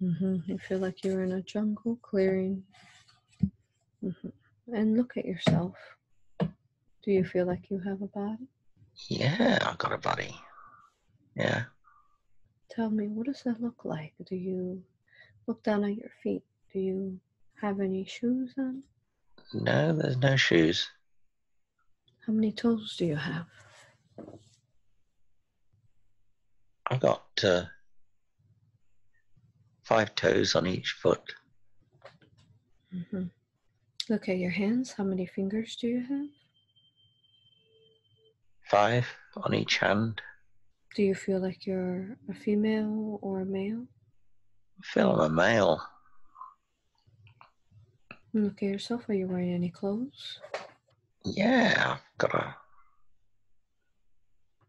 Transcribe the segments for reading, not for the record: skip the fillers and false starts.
You feel like you're in a jungle clearing. And look at yourself. Do you feel like you have a body? Yeah, I've got a body. Yeah. Tell me, what does that look like? Do you look down at your feet? Do you have any shoes on? No, there's no shoes. How many toes do you have? I've got 5 toes on each foot. Look at your hands. How many fingers do you have? 5 on each hand. Do you feel like you're a female or a male? I feel I'm a male. Look at yourself. Are you wearing any clothes? Yeah, I've got a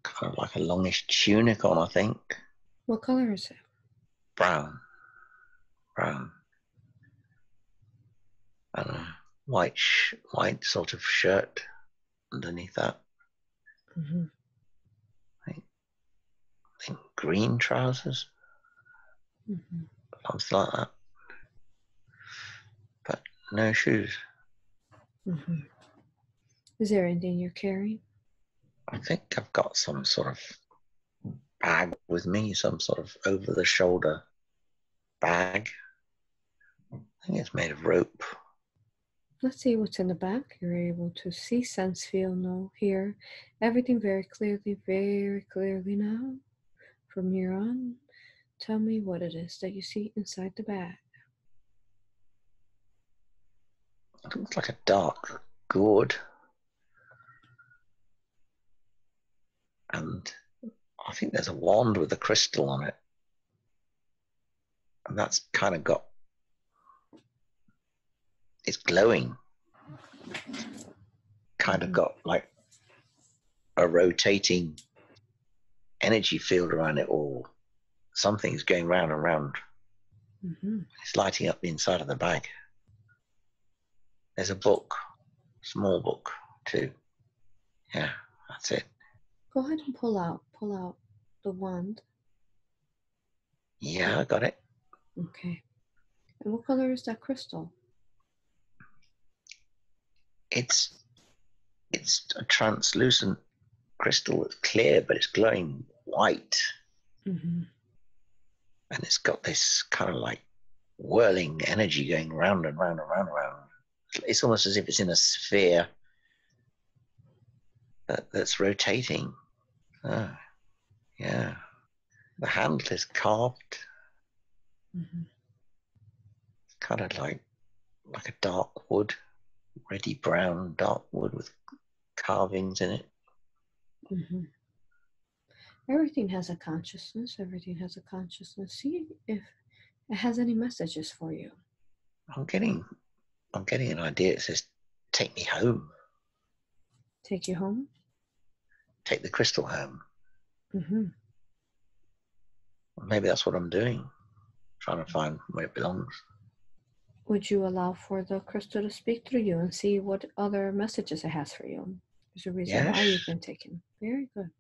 kind of like a longish tunic on, I think. What color is it? Brown. And a white sort of shirt underneath that. I think green trousers. Something like that. But no shoes. Is there anything you're carrying? I think I've got some sort of bag with me, some sort of over-the-shoulder bag. I think it's made of rope. Let's see what's in the back. You're able to see, sense, feel, know, hear everything very clearly now. From here on, tell me what it is that you see inside the bag. It looks like a dark gourd. And I think there's a wand with a crystal on it. And that's kind of got, it's glowing. Kind of got like a rotating energy field around it, or something's going round and round. It's lighting up the inside of the bag. There's a book, small book too. Yeah, that's it. Go ahead and pull out the wand. Yeah, I got it. Okay. And what color is that crystal? It's a translucent crystal that's clear, but it's glowing white. And it's got this kind of like whirling energy going round and round and round and round. It's almost as if it's in a sphere that's rotating. Oh, yeah. The handle is carved. It's kind of like a dark wood, reddy brown dark wood with carvings in it. Everything has a consciousness. See if it has any messages for you. I'm getting an idea. It says, "Take me home." Take you home? Take the crystal home. Maybe that's what I'm doing, trying to find where it belongs. Would you allow for the crystal to speak through you and see what other messages it has for you? There's a reason why you've been taken. Very good.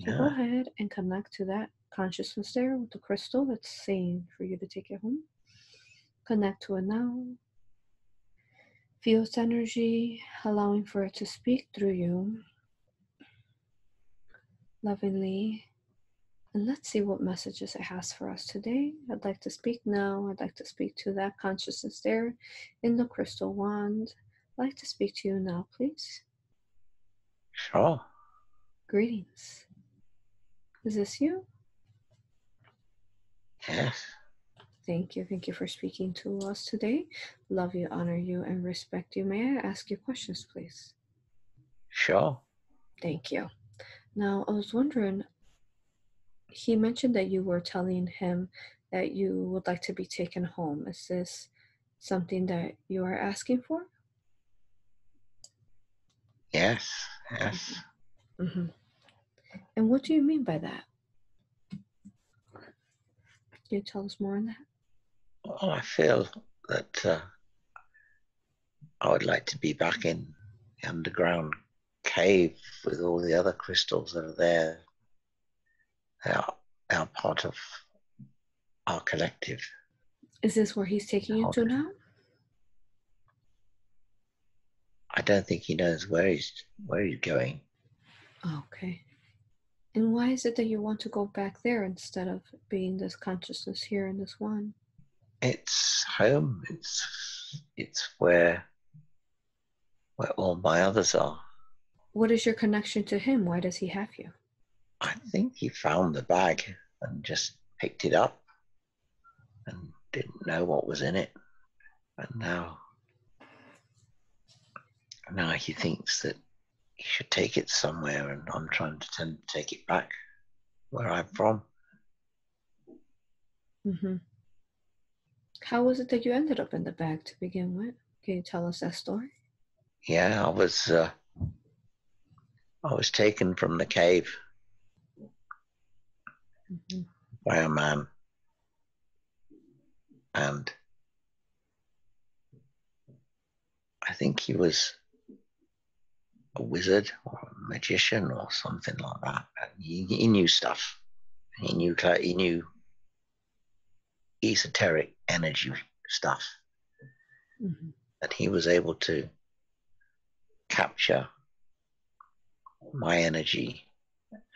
So go ahead and connect to that consciousness there with the crystal that's saying for you to take it home. Connect to it now. Feel its energy, allowing for it to speak through you lovingly. And let's see what messages it has for us today. I'd like to speak now. I'd like to speak to that consciousness there in the crystal wand. I'd like to speak to you now, please. Sure. Greetings. Is this you? Yes. Thank you. Thank you for speaking to us today. Love you, honor you, and respect you. May I ask you questions, please? Sure. Thank you. Now, I was wondering, he mentioned that you were telling him that you would like to be taken home. Is this something that you are asking for? Yes. And what do you mean by that? Can you tell us more on that? Well, I feel that I would like to be back in the underground cave with all the other crystals that are there. They are part of our collective. Is this where he's taking you to now? I don't think he knows where he's going. Okay. And why is it that you want to go back there instead of being this consciousness here in this one? It's home. It's where all my others are. What is your connection to him? Why does he have you? I think he found the bag and just picked it up and didn't know what was in it. And now he thinks that he should take it somewhere, and I'm trying to take it back where I'm from. Mm-hmm. How was it that you ended up in the bag to begin with? Can you tell us that story? Yeah, I was taken from the cave by a man, and I think he was a wizard or a magician or something like that. And he knew stuff. He knew esoteric energy stuff. Mm-hmm. And he was able to capture my energy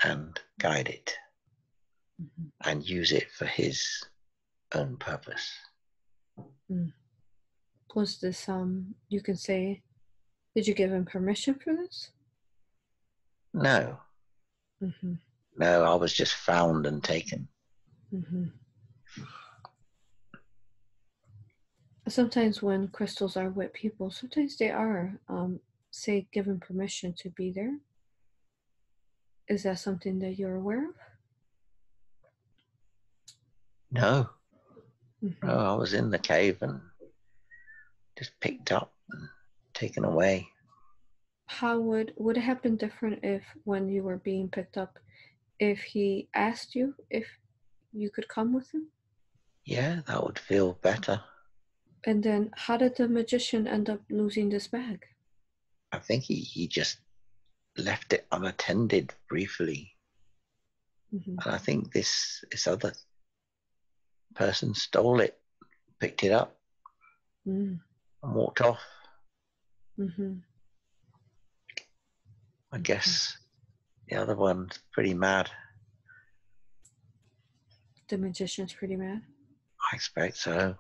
and guide it and use it for his own purpose. Was this, you can say, did you give him permission for this? No. Mm-hmm. No, I was just found and taken. Mm-hmm. Sometimes when crystals are with people, sometimes they are, say, given permission to be there. Is that something that you're aware of? No. Mm-hmm. No, I was in the cave and just picked up and taken away. How would it have been different if, when you were being picked up, if he asked you if you could come with him? Yeah, that would feel better. And then how did the magician end up losing this bag? I think he just left it unattended briefly. Mm-hmm. And I think this other person stole it, picked it up, and walked off. Mm-hmm. I guess the other one's pretty mad. The magician's pretty mad? I expect so.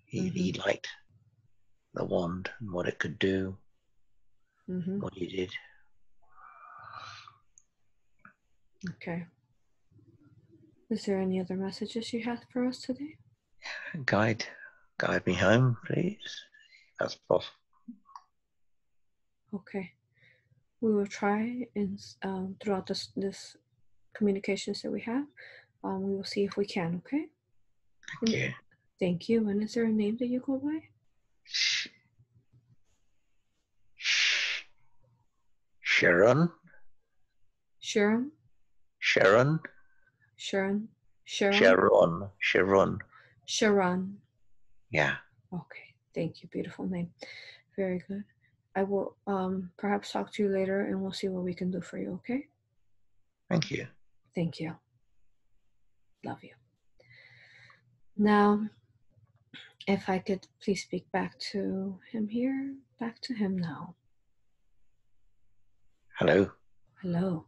He liked the wand and what it could do, what he did. Okay. Is there any other messages you have for us today? Guide me home, please. That's possible. Okay. We will try, and throughout this communications that we have, we will see if we can. Okay. Thank you. Thank you. And is there a name that you go by? Sharon. Sharon. Sharon. Sharon. Sharon. Sharon. Sharon. Yeah. Okay. Thank you. Beautiful name. Very good. I will perhaps talk to you later, and we'll see what we can do for you. Okay. Thank you. Thank you. Love you. Now, if I could please speak back to him here. Back to him now. Hello. Hello.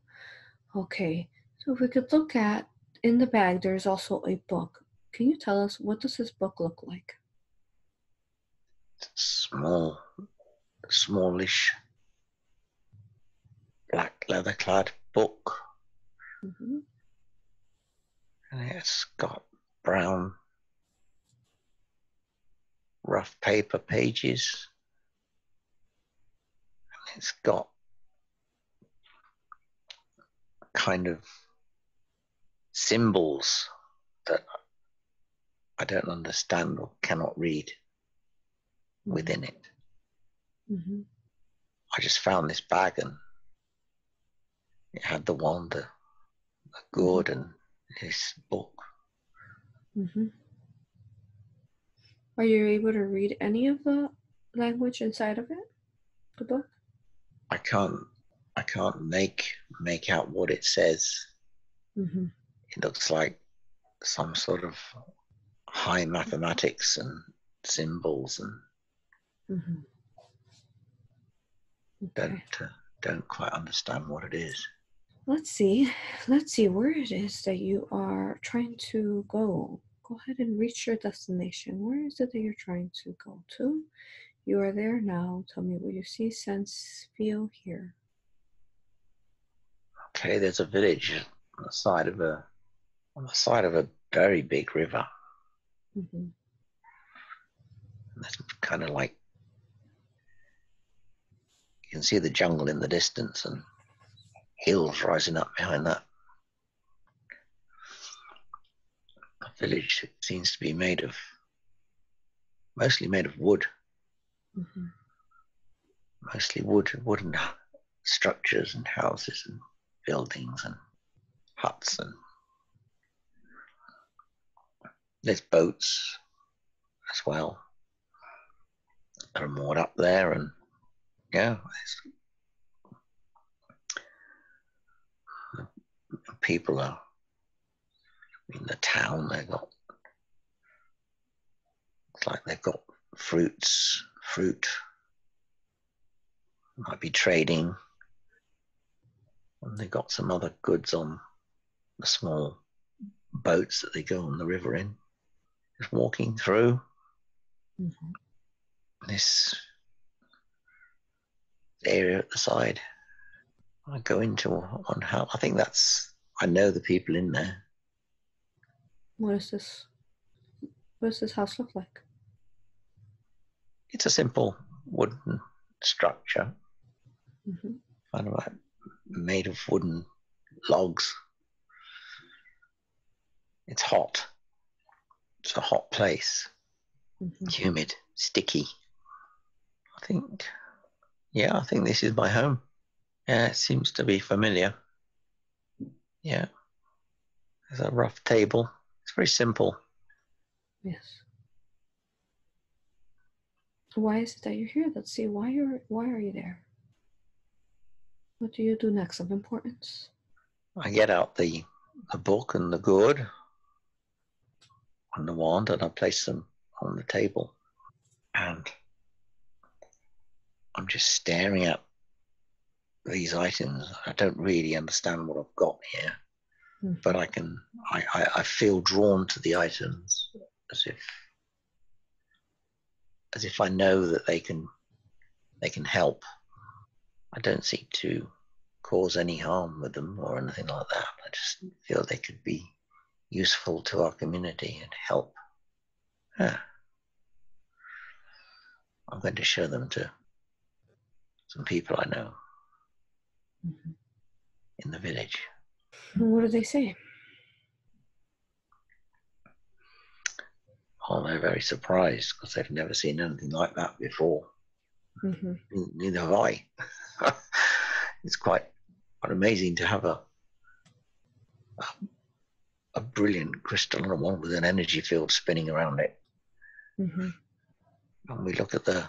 Okay. So if we could look at, in the bag, there's also a book. Can you tell us, what does this book look like? Smallish, black leather-clad book. And it's got brown, rough paper pages. And it's got kind of symbols that I don't understand or cannot read within it. I just found this bag, and it had the wand, the gourd, and this book. Are you able to read any of the language inside of it, the book? I can't make out what it says. It looks like some sort of high mathematics and symbols and don't quite understand what it is. Let's see where it is that you are trying to go. Go ahead and reach your destination. Where is it that you're trying to go to? You are there now. Tell me what you see, sense, feel, hear. Okay, there's a village on the side of a very big river. That's kind of like, you can see the jungle in the distance and hills rising up behind that. The village seems to be mostly made of wood. Mostly wooden structures and houses and buildings and huts, and there's boats as well that are moored up there, and people are in the town. It's like they've got fruit, might be trading, and they've got some other goods on the small boats that they go on the river in. Just walking through this area at the side. I go into one house. I know the people in there. What is this? What does this house look like? It's a simple wooden structure, kind of like made of wooden logs. It's hot. It's a hot place. Humid, sticky. I think this is my home. Yeah, it seems to be familiar. Yeah. There's a rough table. It's very simple. Yes. Why is it that you're here? Let's see. Why are you there? What do you do next of importance? I get out the book and the gourd and the wand, and I place them on the table. And I'm just staring at these items. I don't really understand what I've got here, but I feel drawn to the items as if I know that they can help. I don't seek to cause any harm with them or anything like that. I just feel they could be useful to our community and help. I'm going to show them to some people I know in the village. What do they say? Oh, they're very surprised because they've never seen anything like that before. Neither have I. It's quite amazing to have a brilliant crystal and one with an energy field spinning around it. And we look at the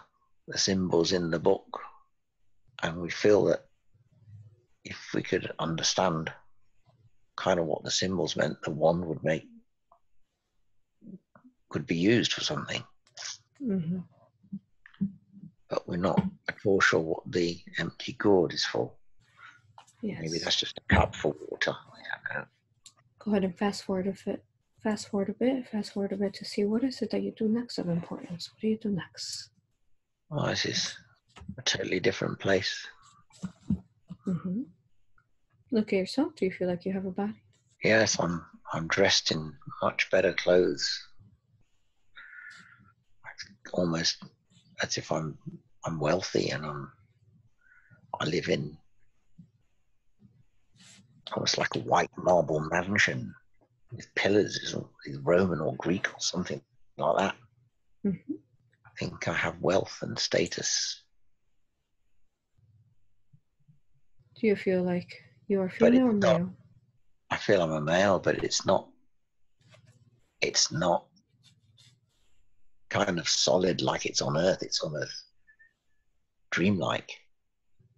symbols in the book, and we feel that if we could understand kind of what the symbols meant, the wand could be used for something. But we're not at all sure what the empty gourd is for. Yes. Maybe that's just a cup for water. I don't know. Go ahead and fast forward a bit to see what is it that you do next of importance. What do you do next? Oh, this is a totally different place. Look at yourself. Do you feel like you have a body? Yes, I'm dressed in much better clothes. Almost as if I'm wealthy, and I live in almost like a white marble mansion with pillars, Roman or Greek or something like that. I think I have wealth and status. Do you feel like you are female or male? I feel I'm a male, but it's not kind of solid like it's on Earth. It's almost dreamlike.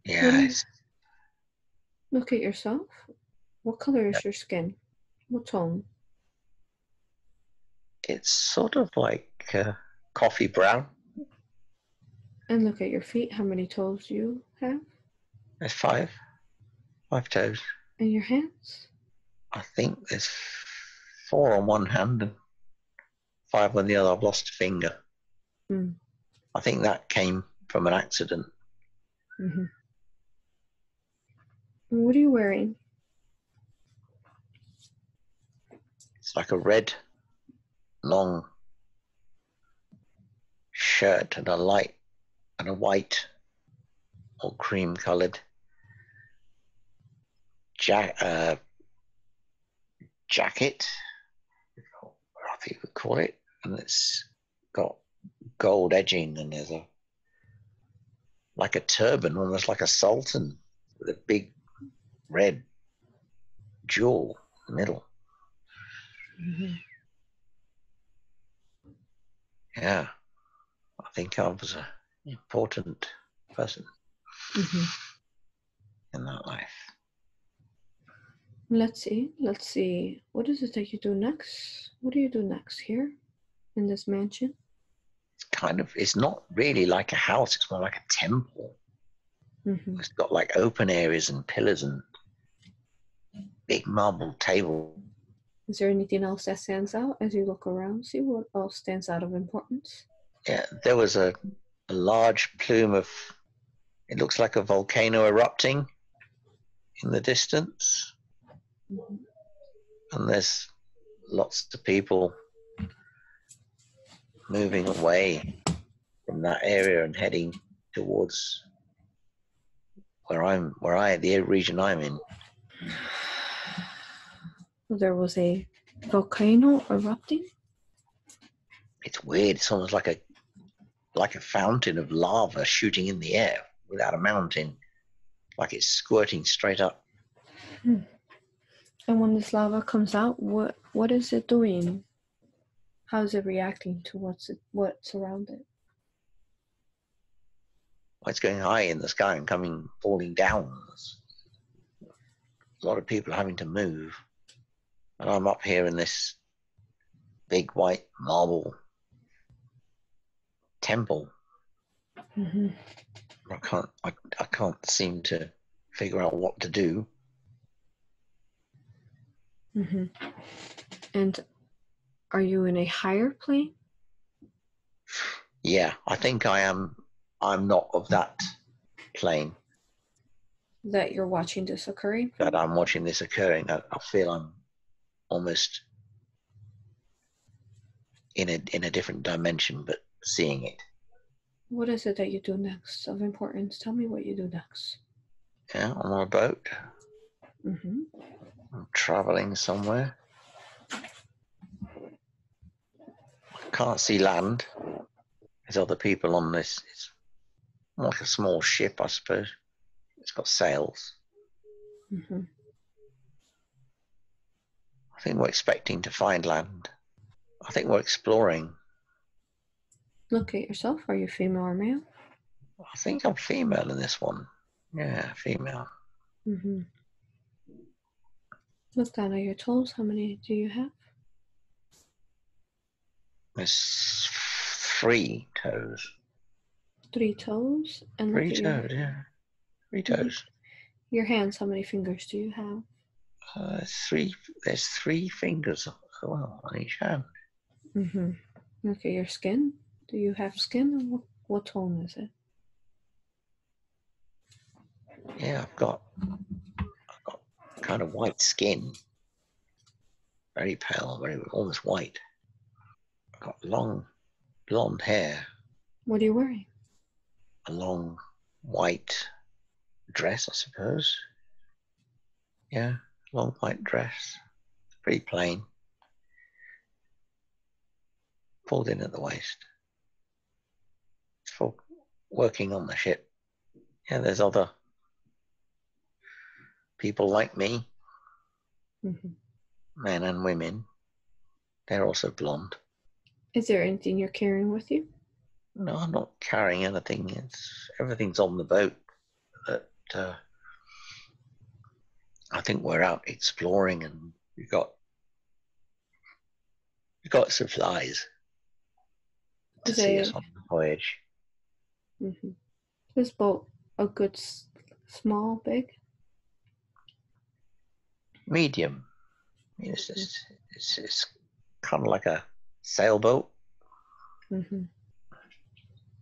Yes. Look at yourself. What color is your skin? What tone? It's sort of like coffee brown. And look at your feet. How many toes do you have? There's 5 toes. And your hands? I think there's 4 on one hand and 5 on the other. I've lost a finger. Mm. I think that came from an accident. Mm-hmm. And what are you wearing? It's like a red, long shirt and a white or cream coloured jacket, I think we call it, and it's got gold edging, and there's like a turban, almost like a sultan, with a big red jewel in the middle. Mm-hmm. Yeah, I think I was an important person in that life. Let's see. What is it that you do next? What do you do next here in this mansion? It's not really like a house. It's more like a temple. Mm-hmm. It's got like open areas and pillars and big marble table. Is there anything else that stands out as you look around? See what else stands out of importance? Yeah, there was a large plume of, it looks like a volcano erupting in the distance. Mm-hmm. And there's lots of people moving away from that area and heading towards the region I'm in. There was a volcano erupting? It's weird. It's almost like a fountain of lava shooting in the air without a mountain, like it's squirting straight up. And when this lava comes out, what is it doing? How is it reacting to what's around it? Well, it's going high in the sky and falling down. A lot of people having to move, and I'm up here in this big white marble temple. Mm-hmm. I can't seem to figure out what to do. Mm-hmm. And are you in a higher plane? Yeah, I think I am. I'm not of that plane. That you're watching this occurring? That I'm watching this occurring. I feel I'm almost in a different dimension, but seeing it. What is it that you do next of importance? Tell me what you do next. Yeah, I'm on a boat. Mm-hmm. I'm traveling somewhere. I can't see land. There's other people on this. It's like a small ship, I suppose. It's got sails. Mm-hmm. I think we're expecting to find land. I think we're exploring. Look at yourself. Are you female or male? I think I'm female in this one. Yeah, female. Mm-hmm. Look down at your toes. How many do you have? There's 3 toes. 3 toes? And look 3 toes, yeah. 3 toes. Your hands, how many fingers do you have? There's 3 fingers on each hand. Mm-hmm. Look at your skin. Do you have skin? What tone is it? Yeah, I've got kind of white skin. Very pale, almost white. I've got long blonde hair. What are you wearing? A long white dress, I suppose. Yeah, long white dress. Pretty plain. Pulled in at the waist. It's for working on the ship. Yeah, there's other people like me. Mm-hmm. Men and women. They're also blonde. Is there anything you're carrying with you? No, I'm not carrying anything. Everything's on the boat. But I think we're out exploring, and we've got got supplies to see us on the voyage. Mm-hmm. This boat a good small, big? Medium. I mean, it's kind of like a sailboat,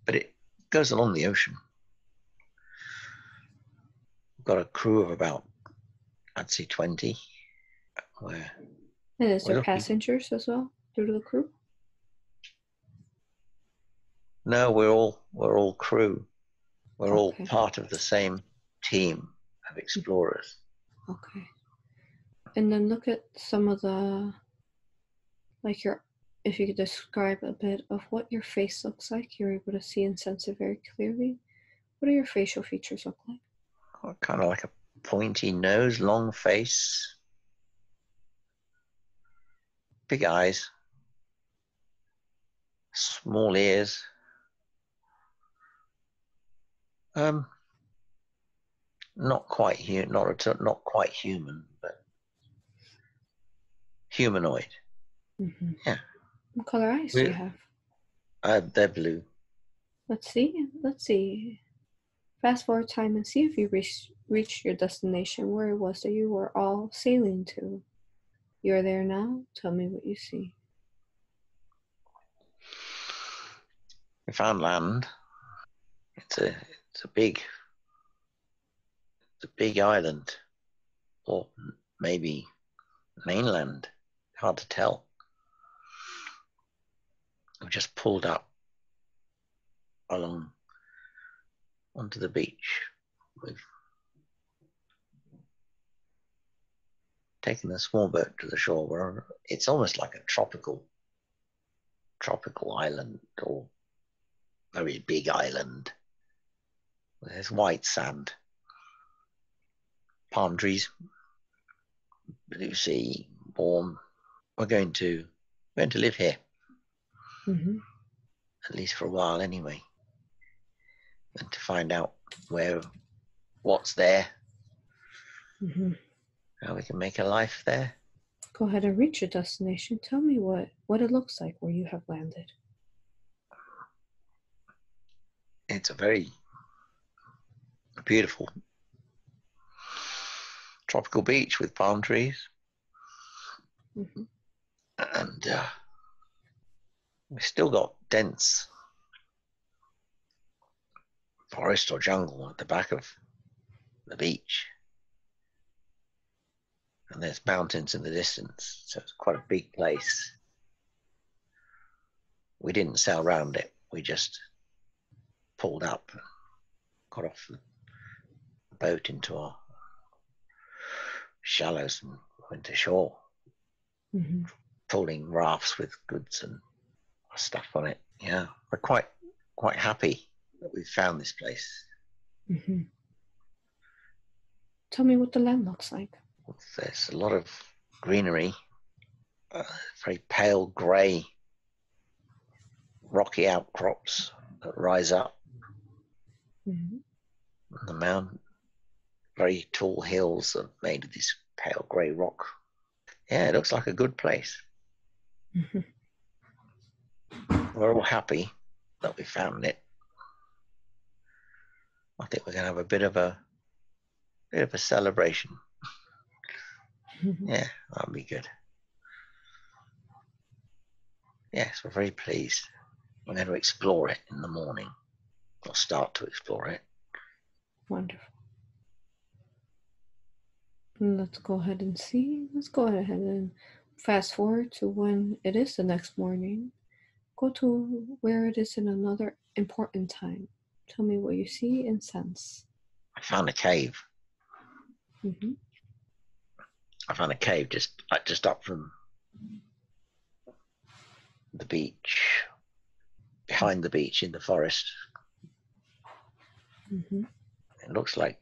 but it goes along the ocean. We've got a crew of about, I'd say 20. And is there passengers as well through the crew? No, we're all crew. We're all part of the same team of explorers. Okay. And then look at some of the, like if you could describe a bit of what your face looks like, you're able to see and sense it very clearly. What do your facial features look like? Kind of like a pointy nose, long face, big eyes, small ears. Not quite human, but humanoid. Mm-hmm. Yeah. What color eyes do you have? They're blue. Let's see. Fast forward time and see if you reached your destination, where it was that you were all sailing to. You're there now. Tell me what you see. We found land. It's a big island, or maybe mainland. Hard to tell. We've just pulled up along onto the beach. We've taken a small boat to the shore where it's almost like a tropical island, or very big island. There's white sand, palm trees, blue sea, warm. We're going to live here, at least for a while anyway, and to find out what's there, how we can make a life there. Go ahead and reach your destination. Tell me what it looks like where you have landed. It's a very beautiful tropical beach with palm trees. And we've still got dense forest or jungle at the back of the beach. And there's mountains in the distance, so it's quite a big place. We didn't sail around it. We just pulled up, got off the boat into our shallows and went ashore, pulling rafts with goods and stuff on it. Yeah, we're quite happy that we've found this place. Tell me what the land looks like. There's a lot of greenery, very pale grey rocky outcrops that rise up. The mountain, very tall hills are made of this pale grey rock. Yeah, it looks like a good place. We're all happy that we found it. I think we're going to have a bit of a celebration. Yeah, that'll be good. Yes, we're very pleased. We're going to explore it in the morning, or start to explore it. Wonderful. Let's go ahead and see. Let's go ahead and fast forward to when it is the next morning. Go to where it is in another important time. Tell me what you see and sense. I found a cave. I found a cave just up from the beach, behind the beach in the forest. It looks like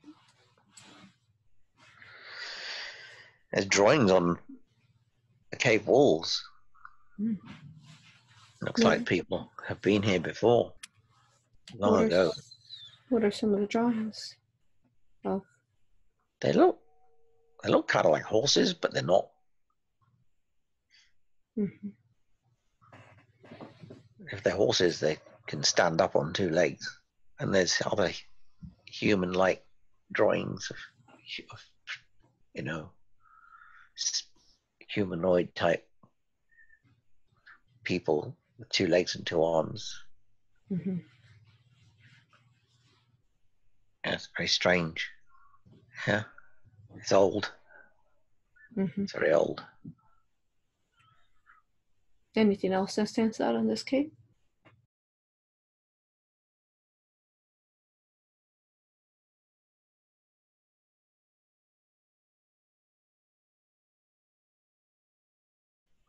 there's drawings on the cave walls. Looks like people have been here before, long ago. What are some of the drawings? They look kind of like horses, but they're not. If they're horses, they can stand up on two legs. And there's other human-like drawings of humanoid type people with two legs and two arms. Mm-hmm. Yeah, it's very strange. Yeah, it's old. Mm-hmm. It's very old. Anything else that stands out in this cave?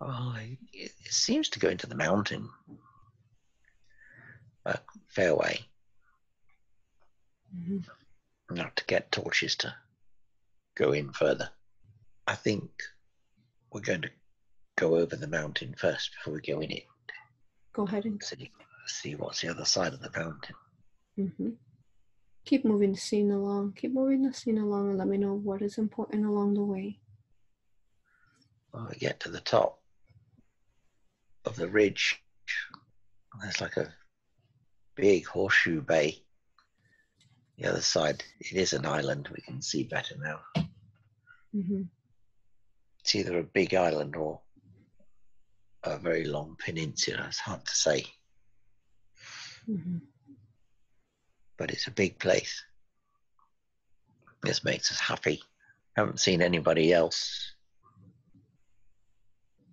Oh, it seems to go into the mountain. A fair way. Mm-hmm. Not to get torches to go in further. I think we're going to go over the mountain first before we go in it. Go ahead and see what's the other side of the mountain. Mm-hmm. Keep moving the scene along. Keep moving the scene along and let me know what is important along the way. When we get to the top of the ridge, there's like a big horseshoe bay. The other side, it is an island. We can see better now. Mm-hmm. It's either a big island or a very long peninsula. It's hard to say. Mm-hmm. But it's a big place. This makes us happy. Haven't seen anybody else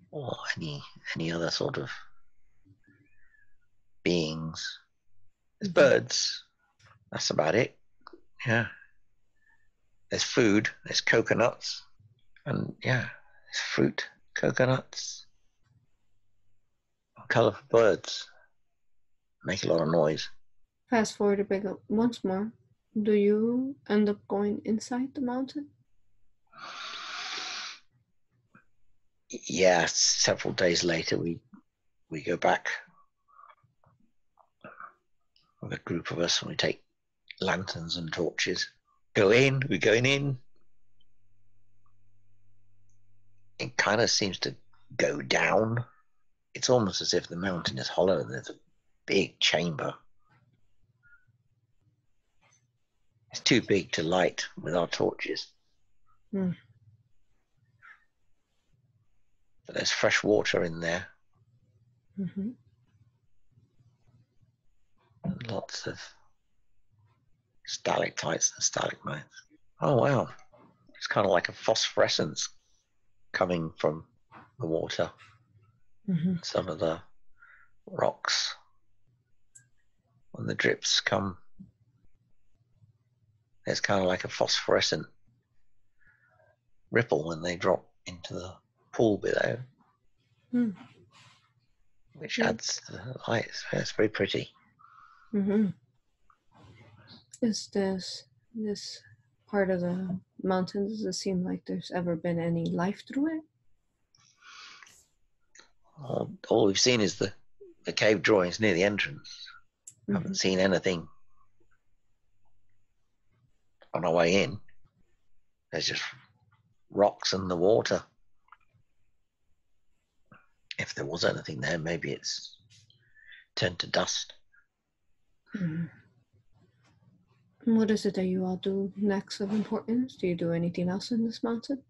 or any other sort of beings. There's birds. That's about it. Yeah. There's food. There's coconuts. And yeah, there's fruit, coconuts. Colourful birds. Make a lot of noise. Fast forward a bit once more. Do you end up going inside the mountain? Yeah, several days later we go back with a group of us and we take lanterns and torches. We're going in. It kind of seems to go down. It's almost as if the mountain is hollow and there's a big chamber. It's too big to light with our torches. Mm. But there's fresh water in there. Mm-hmm. And lots of stalactites and stalagmites. Oh, wow. It's kind of like a phosphorescence coming from the water. Mm-hmm. Some of the rocks, when the drips come, there's kind of like a phosphorescent ripple when they drop into the pool below, which adds to the light. It's very pretty. Mm-hmm. Is this part of the mountain, does it seem like there's ever been any life through it? All we've seen is the cave drawings near the entrance. Haven't seen anything on our way in. There's just rocks and the water. If there was anything there, maybe it's turned to dust. Mm-hmm. What is it that you all do next of importance? Do you do anything else in this mountain?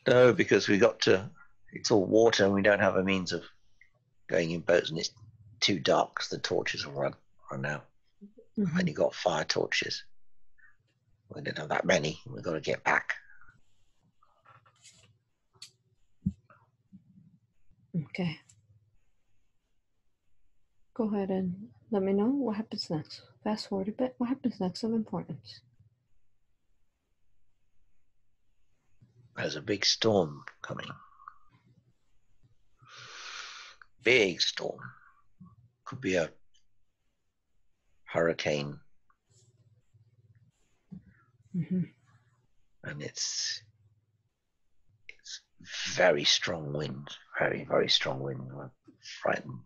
No, because it's all water and we don't have a means of going in boats and it's too dark because the torches will run out. Mm-hmm. I've only got 5 torches. We don't have that many. We've got to get back. Okay. Go ahead and let me know what happens next. Fast forward a bit. What happens next of importance? There's a big storm coming. Big storm. Could be a hurricane. Mm-hmm. And it's very strong wind. Very, very strong wind. We're frightened.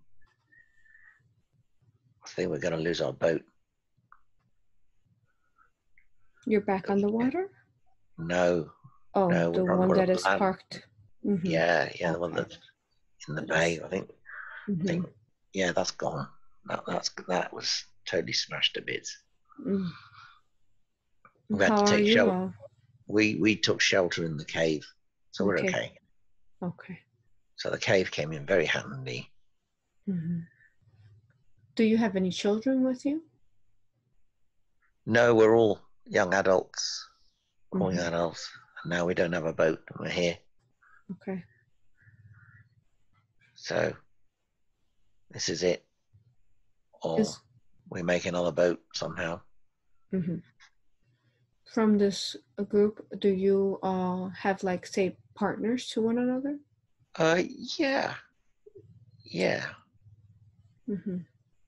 I think we're going to lose our boat. You're back on the water? No. Oh, no, the one that is parked Yeah, the one that's in the bay. I think, yeah, that's gone. That was totally smashed to bits. We had to take shelter. We took shelter in the cave, so we're okay. Okay. So the cave came in very handy. Do you have any children with you? No, we're all young adults, growing adults. And now we don't have a boat, and we're here. Okay. So this is it. Or we make another boat somehow. From this group, do you have, like, say, partners to one another? Yeah.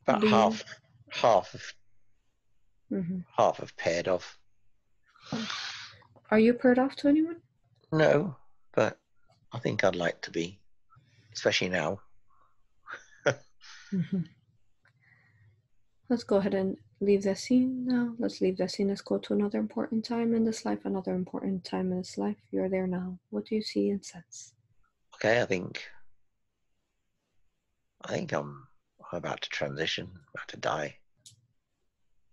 About half have paired off. Are you paired off to anyone? No, but I think I'd like to be, especially now. Let's go ahead and leave that scene now. Let's leave that scene. Let's go to another important time in this life, another important time in this life. You're there now. What do you see and sense? Okay, I think I'm about to transition, about to die.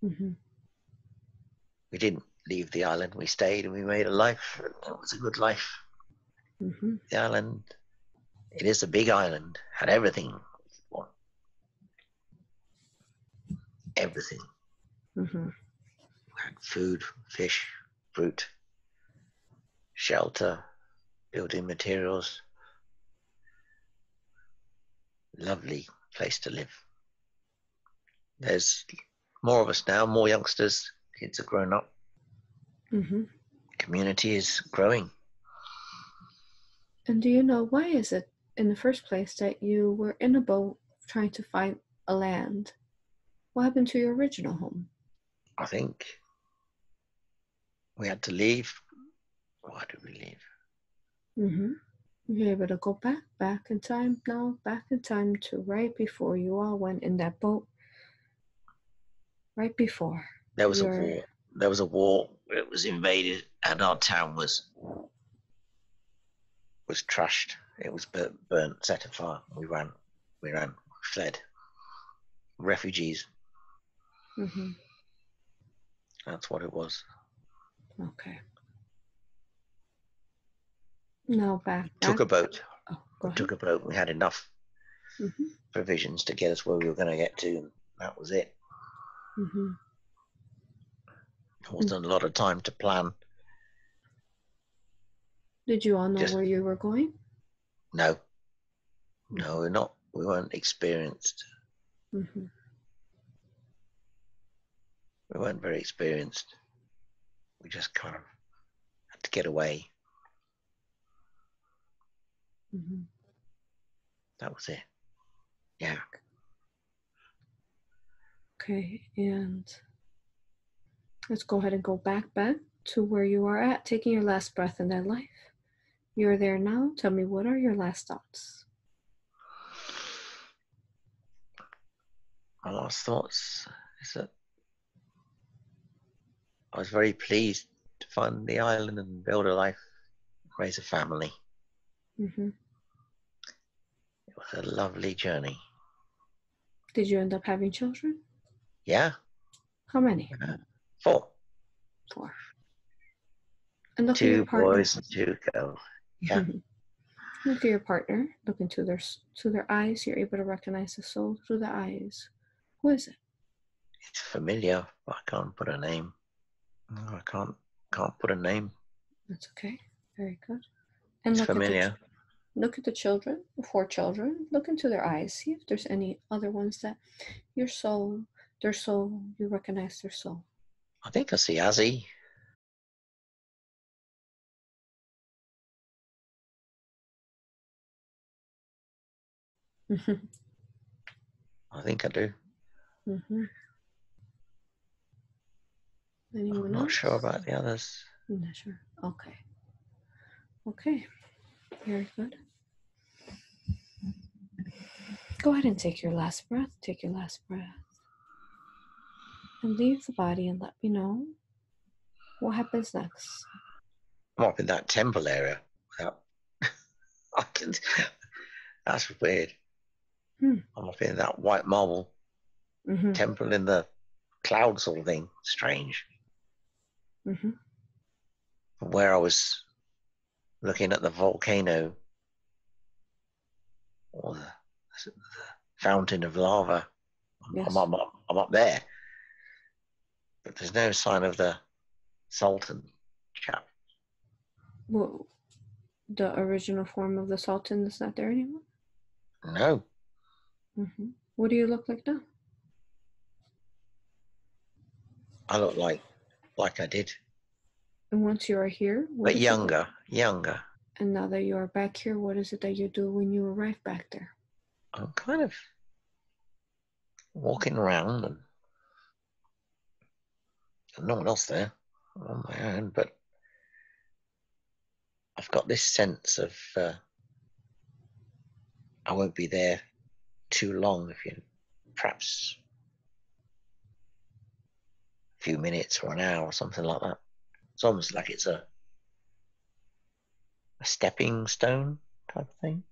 We didn't leave the island. We stayed and we made a life. It was a good life. The island, it is a big island. Had everything. Everything. We had food, fish, fruit, shelter, building materials. Lovely place to live. There's more of us now, more youngsters. Kids are grown up. The community is growing. And do you know, why is it in the first place that you were in a boat trying to find a land? What happened to your original home? I think we had to leave. Why did we leave? You're able to go back in time now, back in time to right before you all went in that boat. Right before. There was a war. There was a war. It was invaded, and our town was trashed. It was burnt, set afire. We ran, fled. Refugees. That's what it was. Okay. Now back. Took a boat. Go ahead. Took a boat. We had enough provisions to get us where we were going to get to, and that was it. There wasn't a lot of time to plan. Did you all know where you were going? No. No, we're not. We weren't experienced. We weren't very experienced. We just kind of had to get away. That was it. Yeah. Okay, and let's go ahead and go back to where you are at, taking your last breath in that life. You're there now. Tell me, what are your last thoughts? My last thoughts is that I was very pleased to find the island and build a life, raise a family. It was a lovely journey. Did you end up having children? Yeah. How many? 4. 4. And look 2 at your partner. boys and 2 girls. Yeah. Look at your partner. Look into their eyes. You're able to recognize the soul through the eyes. Who is it? It's familiar, but I can't put a name. No, I can't put a name. That's okay. Very good. And it's familiar. Look at the children, the 4 children. Look into their eyes. See if there's any other ones that their soul, you recognize their soul. I think I see Azzy. I think I do. Anyone I'm not else? sure about the others. I'm not sure. Okay. Okay. Very good. Go ahead and take your last breath. Take your last breath. And leave the body and let me know what happens next. I'm up in that temple area. I can. That's weird. Hmm. I'm up in that white marble temple in the cloud sort of thing. Strange. Where I was looking at the volcano or the fountain of lava. Yes. I'm up there, but there's no sign of the Sultan chap. Well, the original form of the Sultan is not there anymore? No. What do you look like now? I look like I did. And once you are here, what But is younger. And now that you are back here, what is it that you do when you arrive back there? I'm kind of walking around and no one else there. I'm on my own, but I've got this sense of I won't be there too long, perhaps a few minutes or an hour or something like that. It's almost like it's a stepping stone type of thing.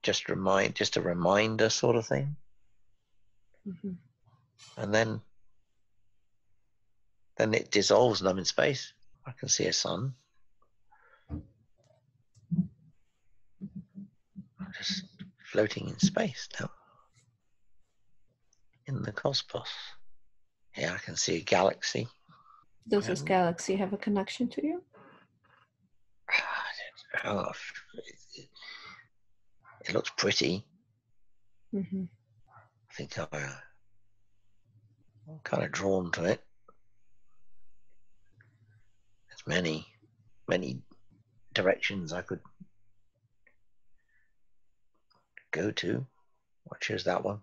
Just a reminder sort of thing. And then it dissolves and I'm in space. I can see a sun. I'm just floating in space now. In the cosmos. Yeah, I can see a galaxy. Does this galaxy have a connection to you? Oh, it looks pretty. I think I'm kind of drawn to it. There's many directions I could go to. I choose that one.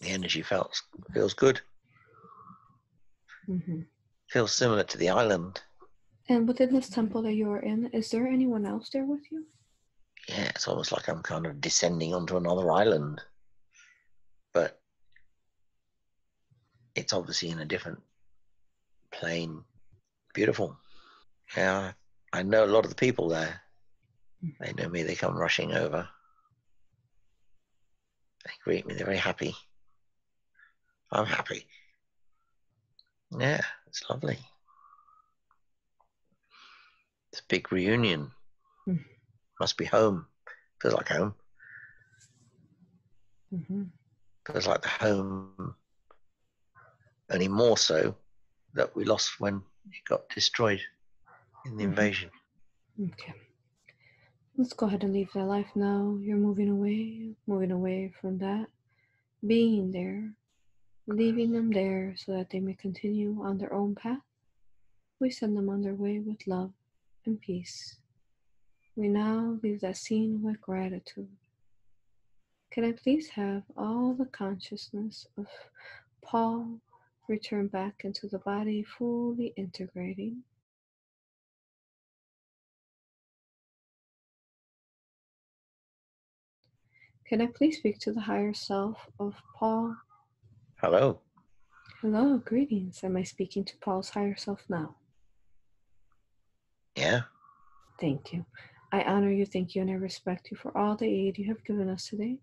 The energy feels good. Feels similar to the island. And within this temple that you are in, is there anyone else there with you? Yeah, it's almost like I'm kind of descending onto another island. But it's obviously in a different plane. Beautiful. Yeah, I know a lot of the people there. They know me. They come rushing over. They greet me. They're very happy. I'm happy. Yeah, it's lovely. It's a big reunion. Must be home. Feels like home. Feels like the home. Only more so that we lost when it got destroyed in the invasion. Okay. Let's go ahead and leave that life now. You're moving away from that. Being there, leaving them there so that they may continue on their own path. We send them on their way with love and peace. We now leave that scene with gratitude. Can I please have all the consciousness of Paul return back into the body, fully integrating? Can I please speak to the higher self of Paul? Hello. Hello, greetings. Am I speaking to Paul's higher self now? Yeah. Thank you. I honor you, thank you, and I respect you for all the aid you have given us today.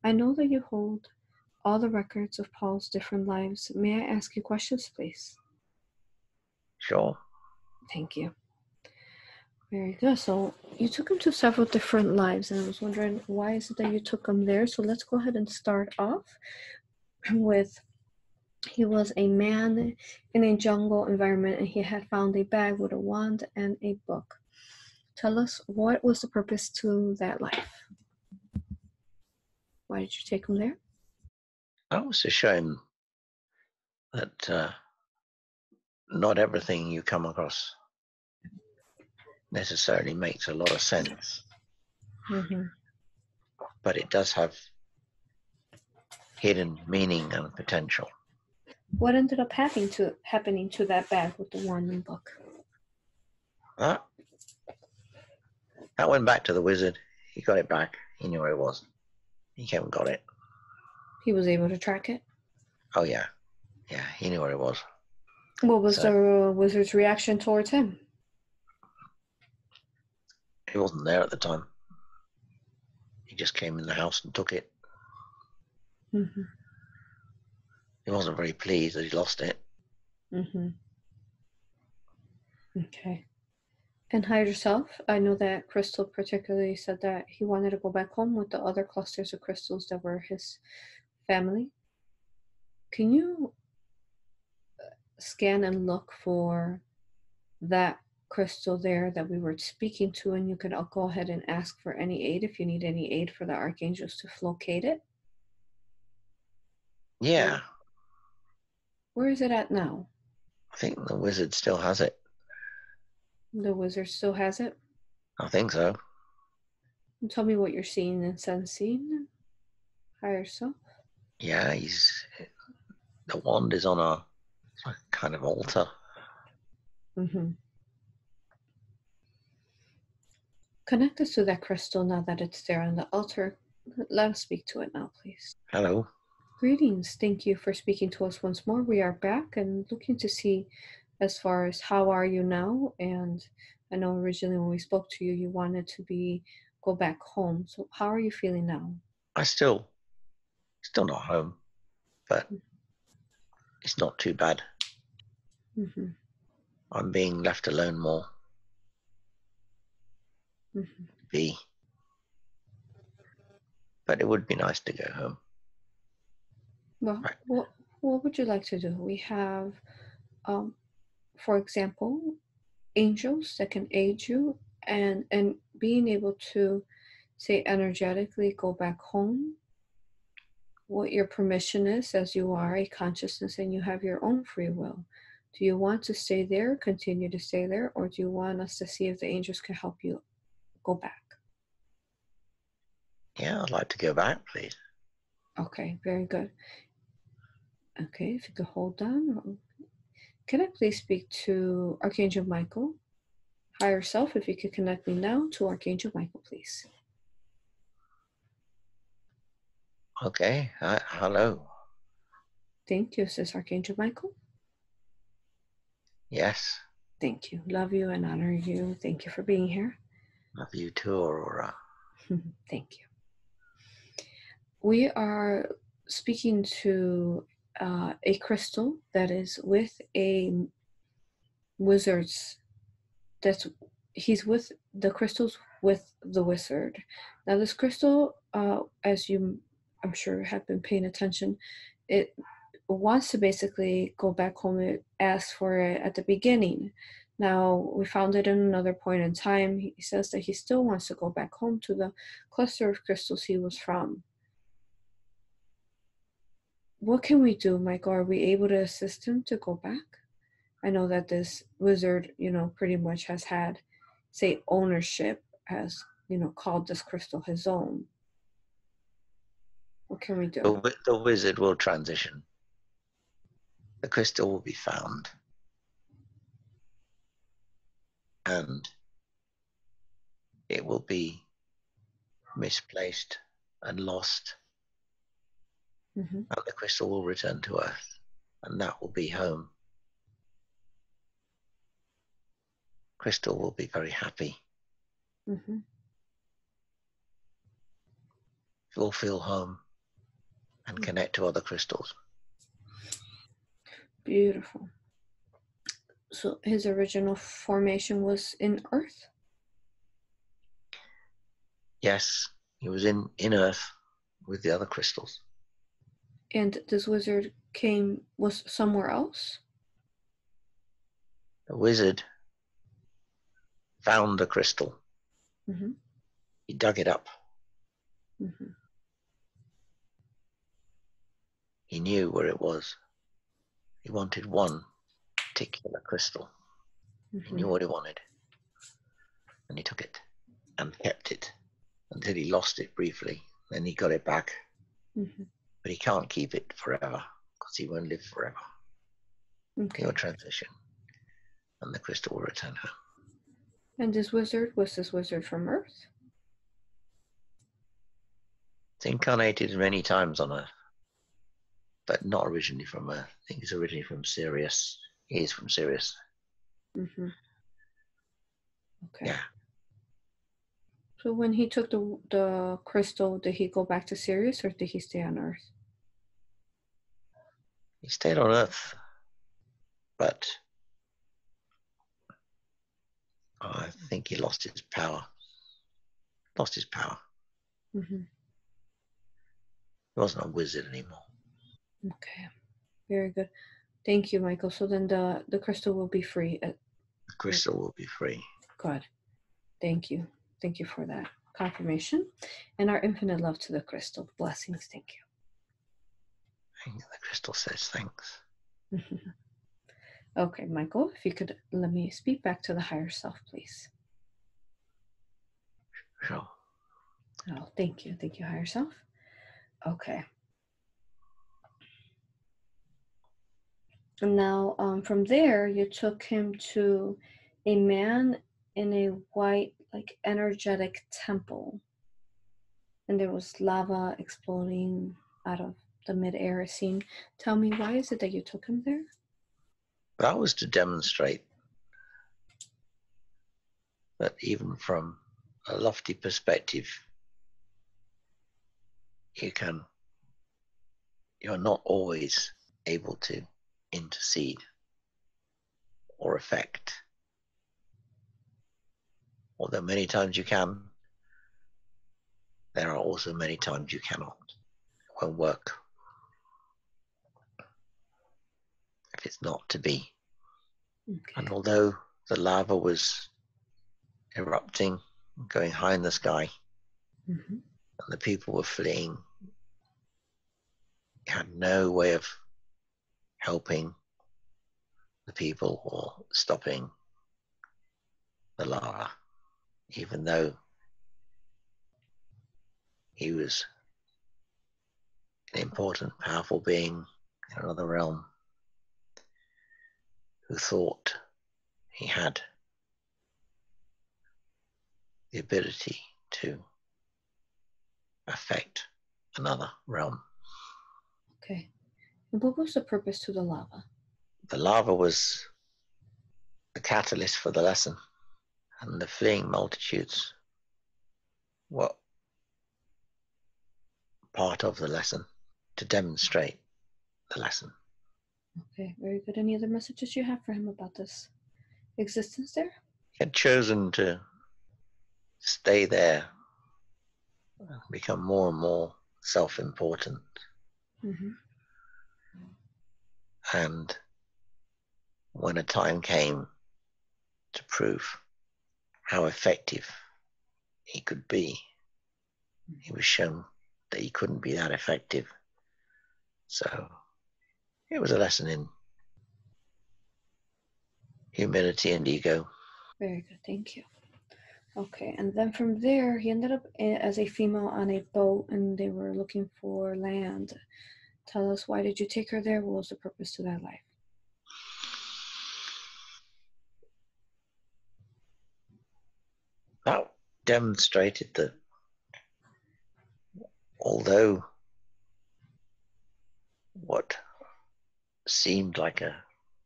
I know that you hold all the records of Paul's different lives. May I ask you questions, please? Sure. Thank you. Very good. So you took him to several different lives, and I was wondering why is it that you took him there? So let's go ahead and start off with he was a man in a jungle environment, and he had found a bag with a wand and a book. Tell us, what was the purpose to that life? Why did you take him there? I was to show him that not everything you come across necessarily makes a lot of sense. But it does have hidden meaning and potential. What ended up happening to that bag with the wand and book? That went back to the wizard. He got it back. He knew where it was. He came and got it. He was able to track it? Oh, yeah. Yeah, he knew where it was. What was the wizard's reaction towards him? He wasn't there at the time. He just came in the house and took it. Mm-hmm. He wasn't very pleased that he lost it. Mm-hmm. Okay. And higher self, I know that Crystal particularly said that he wanted to go back home with the other clusters of crystals that were his family. Can you scan and look for that crystal there that we were speaking to, and you can go ahead and ask for any aid if you need any aid for the archangels to locate it? Yeah. Where is it at now? I think the wizard still has it. The wizard still has it? I think so. And tell me what you're seeing and sensing. Higher self. Yeah, the wand is on a kind of altar. Mm-hmm. Connect us to that crystal now that it's there on the altar. Let us speak to it now, please. Hello. Greetings. Thank you for speaking to us once more. We are back and looking to see as far as how are you now. And I know originally when we spoke to you, you wanted to go back home. So how are you feeling now? I still not home, but it's not too bad. Mm-hmm. I'm being left alone more. Mm-hmm. But it would be nice to go home. Well, right. What would you like to do? We have, for example, angels that can aid you and being able to say energetically go back home, what your permission is, as you are a consciousness and you have your own free will. Do you want to stay there, continue to stay there, or do you want us to see if the angels can help you go back? Yeah, I'd like to go back, please. Okay, very good. Okay, if you could hold on. Can I please speak to Archangel Michael? Higher self, if you could connect me now to Archangel Michael, please. Okay, hello. Thank you, says Archangel Michael. Yes. Thank you. Love you and honor you. Thank you for being here. Love you too, Aurora. Thank you. We are speaking to a crystal that is with a wizard's. He's with the crystals with the wizard. Now, this crystal, as you, I'm sure, have been paying attention, it wants to basically go back home. It asked for it at the beginning. Now, we found it in another point in time. He says that he still wants to go back home to the cluster of crystals he was from. What can we do, Michael? Are we able to assist him to go back? I know that this wizard, pretty much has had, say, ownership, has, called this crystal his own. What can we do? The wizard will transition. The crystal will be found. And it will be misplaced and lost. Mm-hmm. And the crystal will return to Earth. And that will be home. Crystal will be very happy. Mm-hmm. Will feel home and connect to other crystals. Beautiful. So his original formation was in Earth? Yes, he was in Earth with the other crystals. And this wizard was somewhere else? The wizard found the crystal. Mm-hmm. He dug it up. Mm-hmm. He knew where it was. He wanted one particular crystal. Mm-hmm. He knew what he wanted. And he took it and kept it until he lost it briefly. Then he got it back. Mm-hmm. But he can't keep it forever because he won't live forever. Okay. He will transition and the crystal will return home. And was this wizard from Earth? It's incarnated many times on Earth, but not originally from Earth. I think he's originally from Sirius. He is from Sirius. Mm-hmm. Okay. Yeah. So when he took the crystal, did he go back to Sirius or did he stay on Earth? He stayed on Earth, but I think he lost his power. Mm-hmm. He wasn't a wizard anymore. Okay, very good. Thank you, Michael. So then the crystal will be free. The crystal will be free. Good. Thank you. Thank you for that confirmation. And our infinite love to the crystal. Blessings. Thank And the crystal says thanks. you. Okay, Michael, if you could let me speak back to the higher self, please. Sure. Oh, thank you. Thank you, higher self. Okay. And now from there, you took him to a man in a white, like energetic temple. And there was lava exploding out of the mid-air scene. Tell me, why is it that you took him there? That was to demonstrate that even from a lofty perspective, you're not always able to intercede or affect. Although many times you can, there are also many times you cannot. It won't work if it's not to be. Okay. And although the lava was erupting, going high in the sky, and the people were fleeing, you had no way of helping the people or stopping the lava, even though he was an important, powerful being in another realm who thought he had the ability to affect another realm. Okay. And what was the purpose to the lava? The lava was the catalyst for the lesson, and the fleeing multitudes were part of the lesson to demonstrate the lesson. Okay, very good. Any other messages you have for him about this existence there? He had chosen to stay there, become more and more self-important. And when a time came to prove how effective he could be, he was shown that he couldn't be that effective. So it was a lesson in humility and ego. Very good, thank you. Okay, and then from there, he ended up as a female on a boat, and they were looking for land. Tell us, why did you take her there? What was the purpose to that life? That demonstrated that although what seemed like a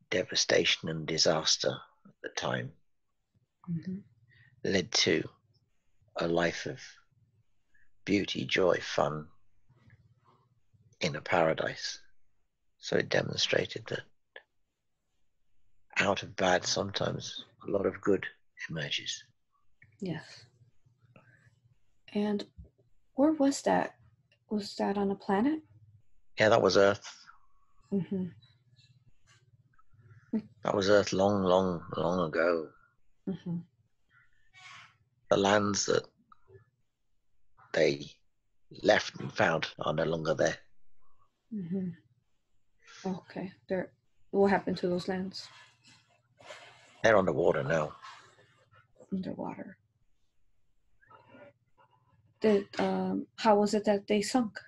devastation and disaster at the time led to a life of beauty, joy, fun in a paradise. So it demonstrated that out of bad, sometimes a lot of good emerges. Yes. And where was that? Was that on a planet? Yeah, that was Earth. That was Earth long, long, long ago. The lands that they left and found are no longer there. Okay. What happened to those lands? They're underwater now. Underwater. How was it that they sunk?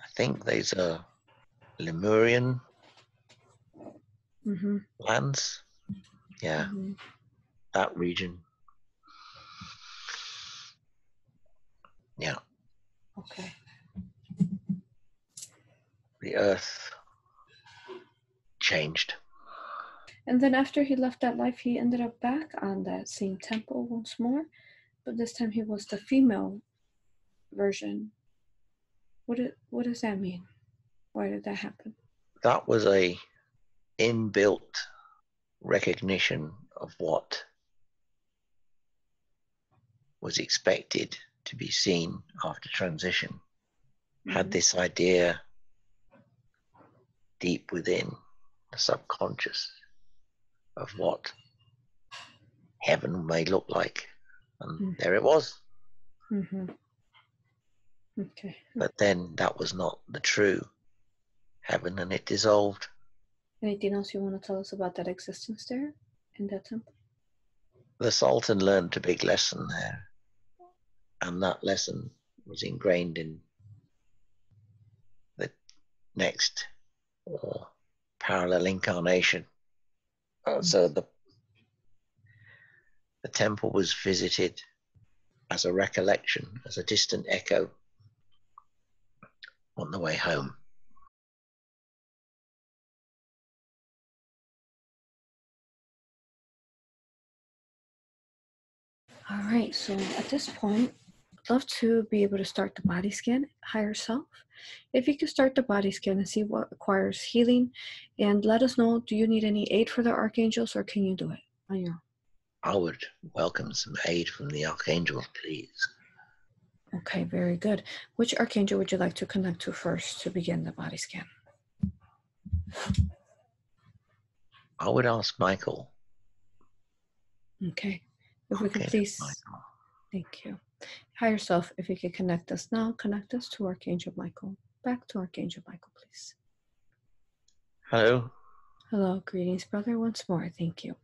I think these are Lemurian lands. Yeah, that region. Yeah. Okay. The Earth changed. And then after he left that life, he ended up back on that same temple once more. But this time he was the female version. What does that mean? Why did that happen? That was a inbuilt recognition of what was expected to be seen after transition. Had this idea deep within the subconscious of what heaven may look like. And there it was. Okay. But then that was not the true heaven, and it dissolved. Anything else you want to tell us about that existence there in that temple? The Sultan learned a big lesson there, and that lesson was ingrained in the next or parallel incarnation. So the temple was visited as a recollection, as a distant echo on the way home. All right, so at this point, I'd love to be able to start the body scan, higher self. If you could start the body scan and see what requires healing, and let us know, do you need any aid for the archangels, or can you do it on your own? I would welcome some aid from the archangels, please. Okay, very good. Which archangel would you like to connect to first to begin the body scan? I would ask Michael. Okay. If we could please, Michael. Thank you. Higher self, if you could connect us now, connect us to Archangel Michael. Back to Archangel Michael, please. Hello. Hello, greetings, brother, once more. Thank you.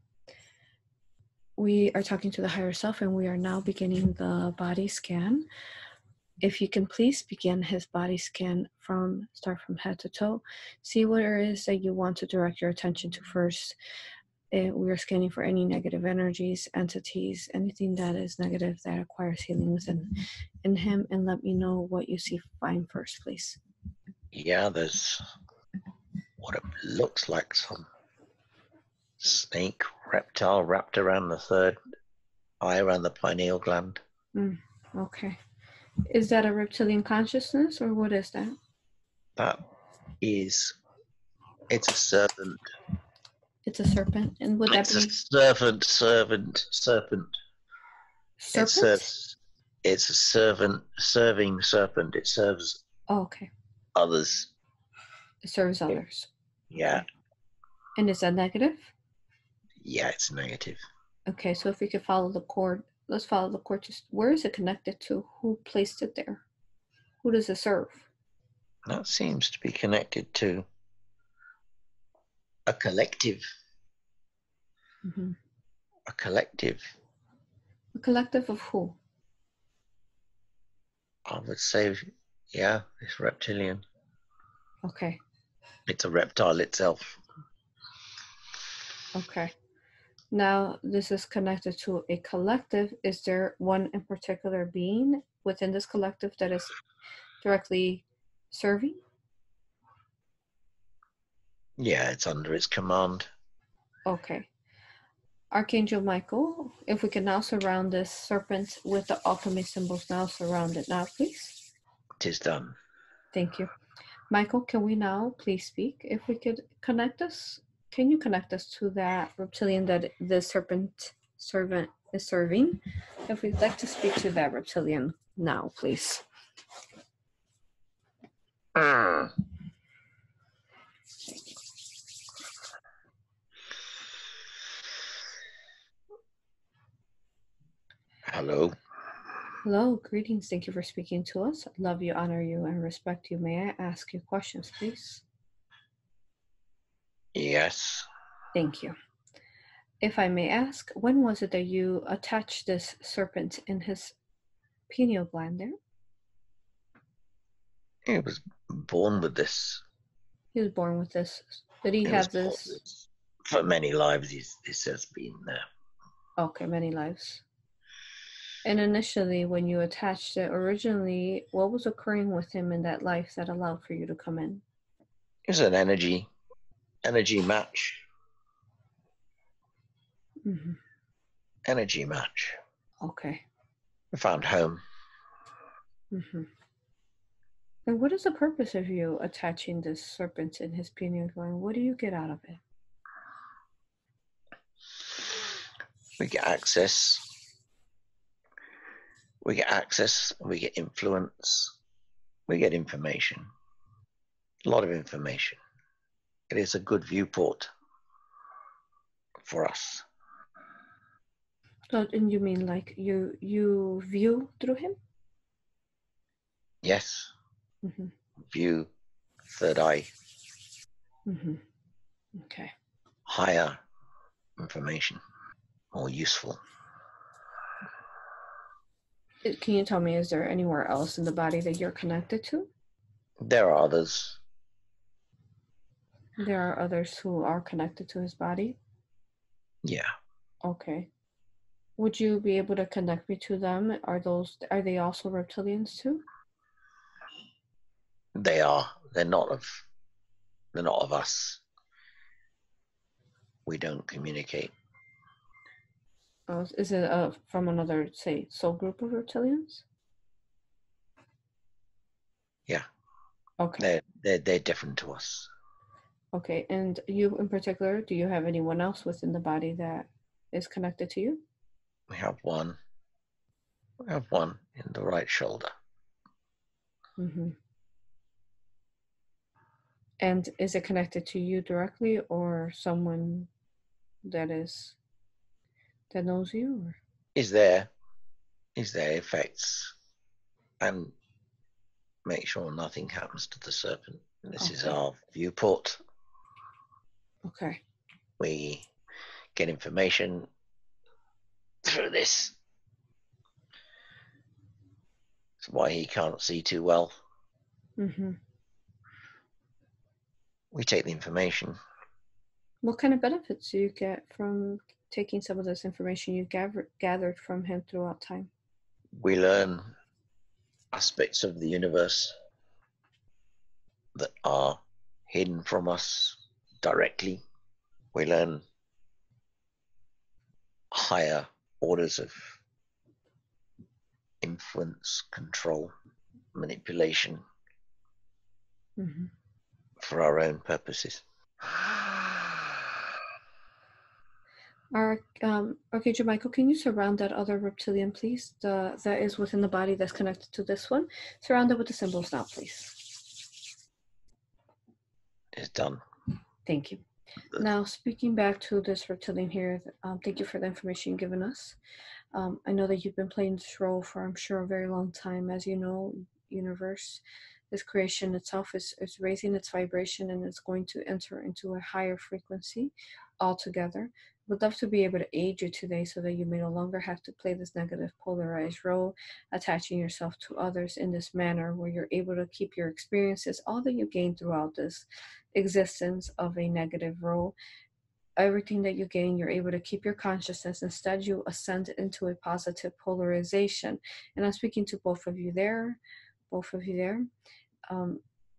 We are talking to the higher self, and we are now beginning the body scan. If you can please begin his body scan start from head to toe. See what it is that you want to direct your attention to first. We are scanning for any negative energies, entities, anything that is negative that requires healing within him, and let me know what you see find first, please. Yeah, there's what it looks like some snake reptile wrapped around the third eye, around the pineal gland. Okay. Is that a reptilian consciousness, or what is that? It's a serpent. It's a serpent, and would that be a serpent? Serpent. It's a serving serpent. It serves. Oh, okay. Others. It serves others. Yeah. Okay. And is that negative? Yeah, it's negative. Okay, so if we could follow the cord, let's follow the cord. Where is it connected to? Who placed it there? Who does it serve? That seems to be connected to a collective. A collective. A collective of who? I would say, yeah, it's reptilian. Okay. It's a reptile itself. Okay. Now, this is connected to a collective. Is there one in particular being within this collective that is directly serving? Yeah, it's under its command. Okay. Archangel Michael, if we can now surround this serpent with the alchemy symbols, now surround it now, please. It is done. Thank you. Michael, can we now please speak? If we could connect us, can you connect us to that reptilian that the servant is serving? If we'd like to speak to that reptilian now, please. Hello. Hello, greetings. Thank you for speaking to us. I love you, honor you, and respect you. May I ask you questions, please? Yes. Thank you. If I may ask, when was it that you attached this serpent in his pineal gland there? He was born with this. He was born with this. Did he have this? For many lives, this has been there. Okay, many lives. And initially, when you attached it, originally, what was occurring with him in that life that allowed for you to come in? It was an energy match. Mm-hmm. Energy match. Okay. I found home. Mm-hmm. And what is the purpose of you attaching this serpent in his pineal gland? What do you get out of it? We get access. We get access. We get influence. We get information. A lot of information. It is a good viewport for us. So, and you mean like you view through him? Yes. Mm-hmm. View, third eye. Mm-hmm. Okay. Higher information, more useful. Can you tell me, is there anywhere else in the body that you're connected to? There are others. There are others who are connected to his body? Yeah. Okay. Would you be able to connect me to them? Are they also reptilians too? They are. They're not of us. We don't communicate. Is it from another, say, soul group of reptilians? Yeah. Okay. They're different to us. Okay. And you in particular, do you have anyone else within the body that is connected to you? We have one. We have one in the right shoulder. Mm-hmm. And is it connected to you directly or someone that knows you? Or? Is there effects and make sure nothing happens to the serpent. This is our viewport. Okay. We get information through this. That's why he can't see too well. Mm-hmm. We take the information. What kind of benefits do you get from taking some of this information you gathered from him throughout time? We learn aspects of the universe that are hidden from us directly. We learn higher orders of influence, control, manipulation for our own purposes. Archangel Michael, can you surround that other reptilian, please? That is within the body that's connected to this one. Surround it with the symbols now, please. It's done. Thank you. Now, speaking back to this reptilian here, thank you for the information you've given us. I know that you've been playing this role for, I'm sure, a very long time. As you know, universe, this creation itself is raising its vibration and it's going to enter into a higher frequency altogether. Would love to be able to aid you today so that you may no longer have to play this negative polarized role, attaching yourself to others in this manner where you're able to keep your experiences, all that you gain throughout this existence of a negative role. Everything that you gain, you're able to keep your consciousness. Instead, you ascend into a positive polarization. And I'm speaking to both of you there,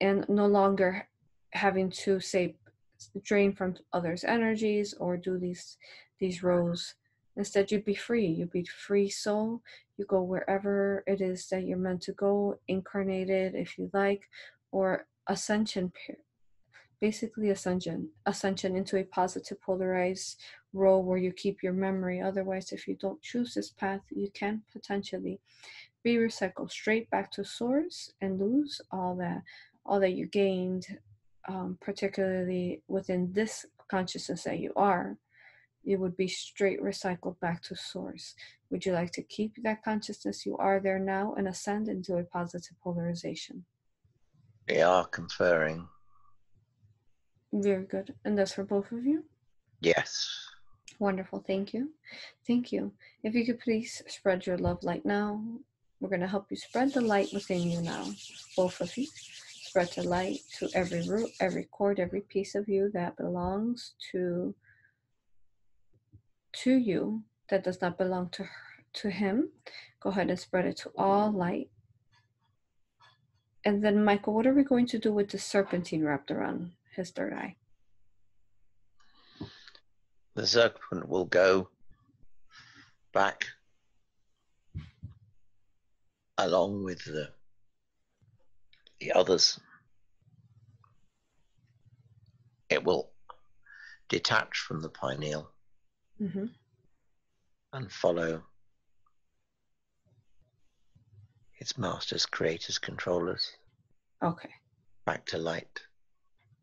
and no longer having to, say, drain from others' energies or do these roles. Instead, you'd be free. You'd be free soul. You go wherever it is that you're meant to go, incarnated if you like, or ascension. Basically, ascension into a positive polarized role where you keep your memory. Otherwise, if you don't choose this path, you can potentially be recycled straight back to source and lose all that you gained, particularly within this consciousness that you are. You would be straight recycled back to source. Would you like to keep that consciousness you are there now and ascend into a positive polarization? They are conferring. Very good. And that's for both of you? Yes. Wonderful. Thank you. Thank you. If you could please spread your love light now. We're going to help you spread the light within you now. Both of you. Spread the light to every root, every cord, every piece of you that belongs to you, that does not belong to him. Go ahead and spread it to all light. And then, Michael, what are we going to do with the serpentine wrapped around his third eye? The serpent will go back along with the others, it will detach from the pineal and follow its masters, creators, controllers. Okay. Back to light.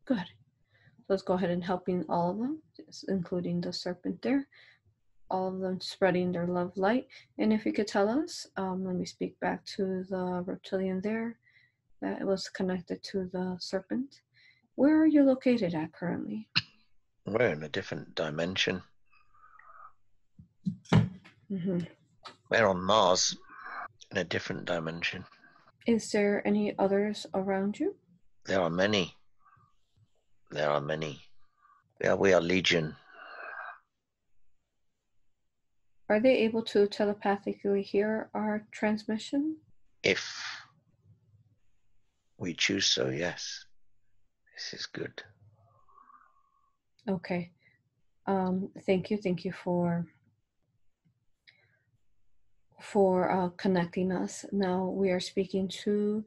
Good. So let's go ahead and helping all of them, including the serpent there. All of them spreading their love light. And if you could tell us, let me speak back to the reptilian there that was connected to the serpent. Where are you located at currently? We're in a different dimension. We're on Mars in a different dimension. Is there any others around you? There are many. There are many. We are legion. Are they able to telepathically hear our transmission? If we choose so, yes. This is good. Okay. Thank you for connecting us. Now we are speaking to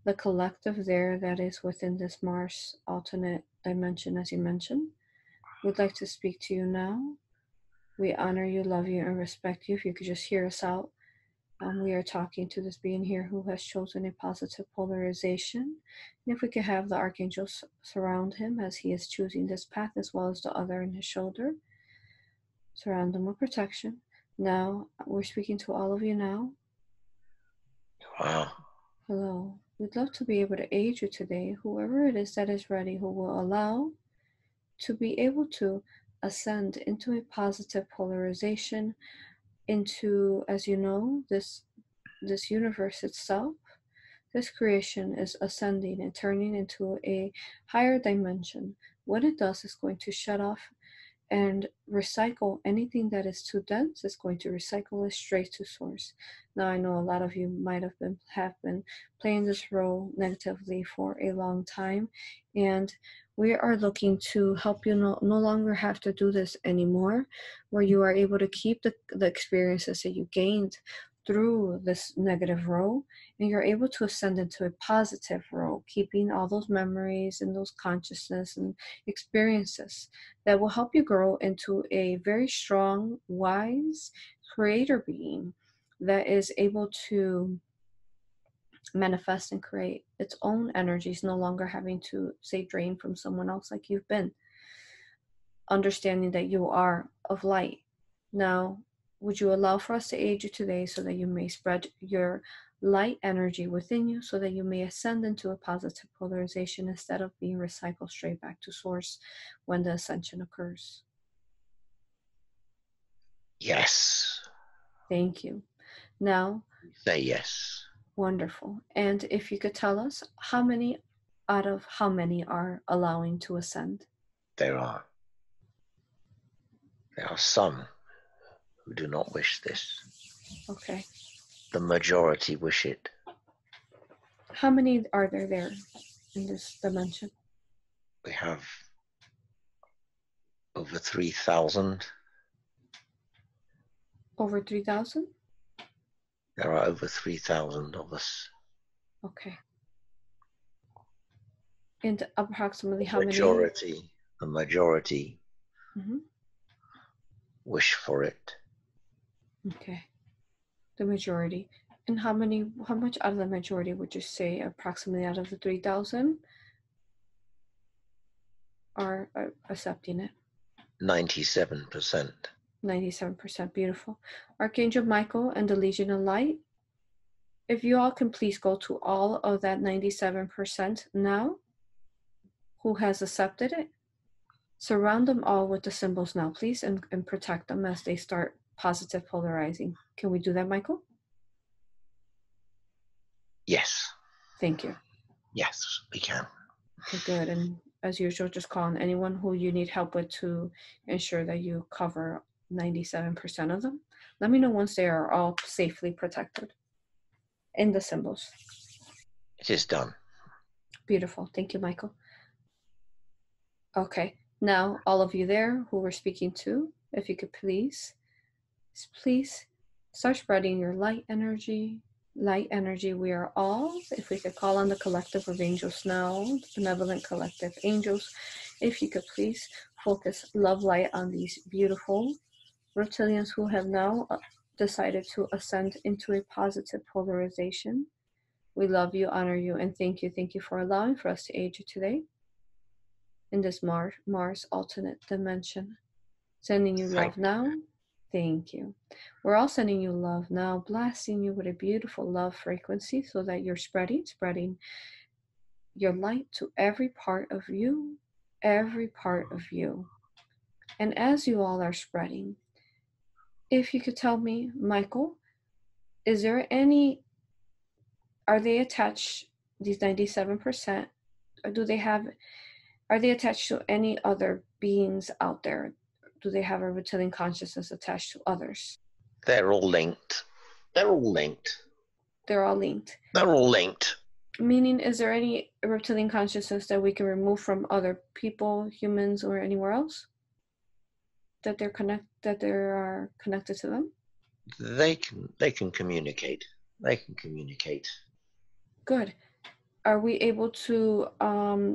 the collective there that is within this Mars alternate dimension, as you mentioned. We'd like to speak to you now. We honor you, love you, and respect you. If you could just hear us out. We are talking to this being here who has chosen a positive polarization. And if we could have the archangels surround him as he is choosing this path, as well as the other in his shoulder. Surround him with protection. Now, we're speaking to all of you now. Wow. Hello. We'd love to be able to aid you today, whoever it is that is ready, who will allow to be able to ascend into a positive polarization, into, as you know, this universe itself. This creation is ascending and turning into a higher dimension. What it does is going to shut off and recycle anything that is too dense. It's going to recycle it straight to source. Now I know a lot of you might have been playing this role negatively for a long time, and we are looking to help you no longer have to do this anymore, where you are able to keep the experiences that you gained through this negative role, and you're able to ascend into a positive role, keeping all those memories and those consciousness and experiences that will help you grow into a very strong, wise creator being that is able to manifest and create its own energies, no longer having to, say, drain from someone else like you've been. Understanding that you are of light. Now, would you allow for us to aid you today so that you may spread your light energy within you, so that you may ascend into a positive polarization instead of being recycled straight back to source when the ascension occurs? Yes. Thank you. Now, say yes. Wonderful. And if you could tell us, how many out of how many are allowing to ascend? There are some who do not wish this. Okay. The majority wish it. How many are there in this dimension? We have over 3,000. Over 3,000? There are over 3,000 of us. Okay. And approximately how many? The majority wish for it. Okay. The majority. And how much out of the majority would you say approximately out of the 3,000 are accepting it? 97%. 97%. Beautiful. Archangel Michael and the Legion of Light, if you all can please go to all of that 97% now who has accepted it. Surround them all with the symbols now, please, and protect them as they start positive polarizing. Can we do that, Michael? Yes. Thank you. Yes, we can. Okay, good. And as usual, just call on anyone who you need help with to ensure that you cover 97% of them. Let me know once they are all safely protected in the symbols. It is done. Beautiful. Thank you, Michael. Okay. Now, all of you there who we're speaking to, if you could please start spreading your light energy, light energy. We are all, if we could call on the collective of angels now, the benevolent collective angels, if you could please focus love light on these beautiful reptilians who have now decided to ascend into a positive polarization. We love you, honor you, and thank you. Thank you for allowing for us to aid you today in this Mars alternate dimension. Sending you love now. Thank you. We're all sending you love now, blasting you with a beautiful love frequency so that you're spreading your light to every part of you, every part of you. And as you all are spreading, if you could tell me, Michael, is there any, are they attached, these 97%, or are they attached to any other beings out there? Do they have a reptilian consciousness attached to others? They're all linked. They're all linked. They're all linked. They're all linked. Meaning, is there any reptilian consciousness that we can remove from other people, humans, or anywhere else? That they are connected to them? They can communicate. They can communicate. Good. Are we able to,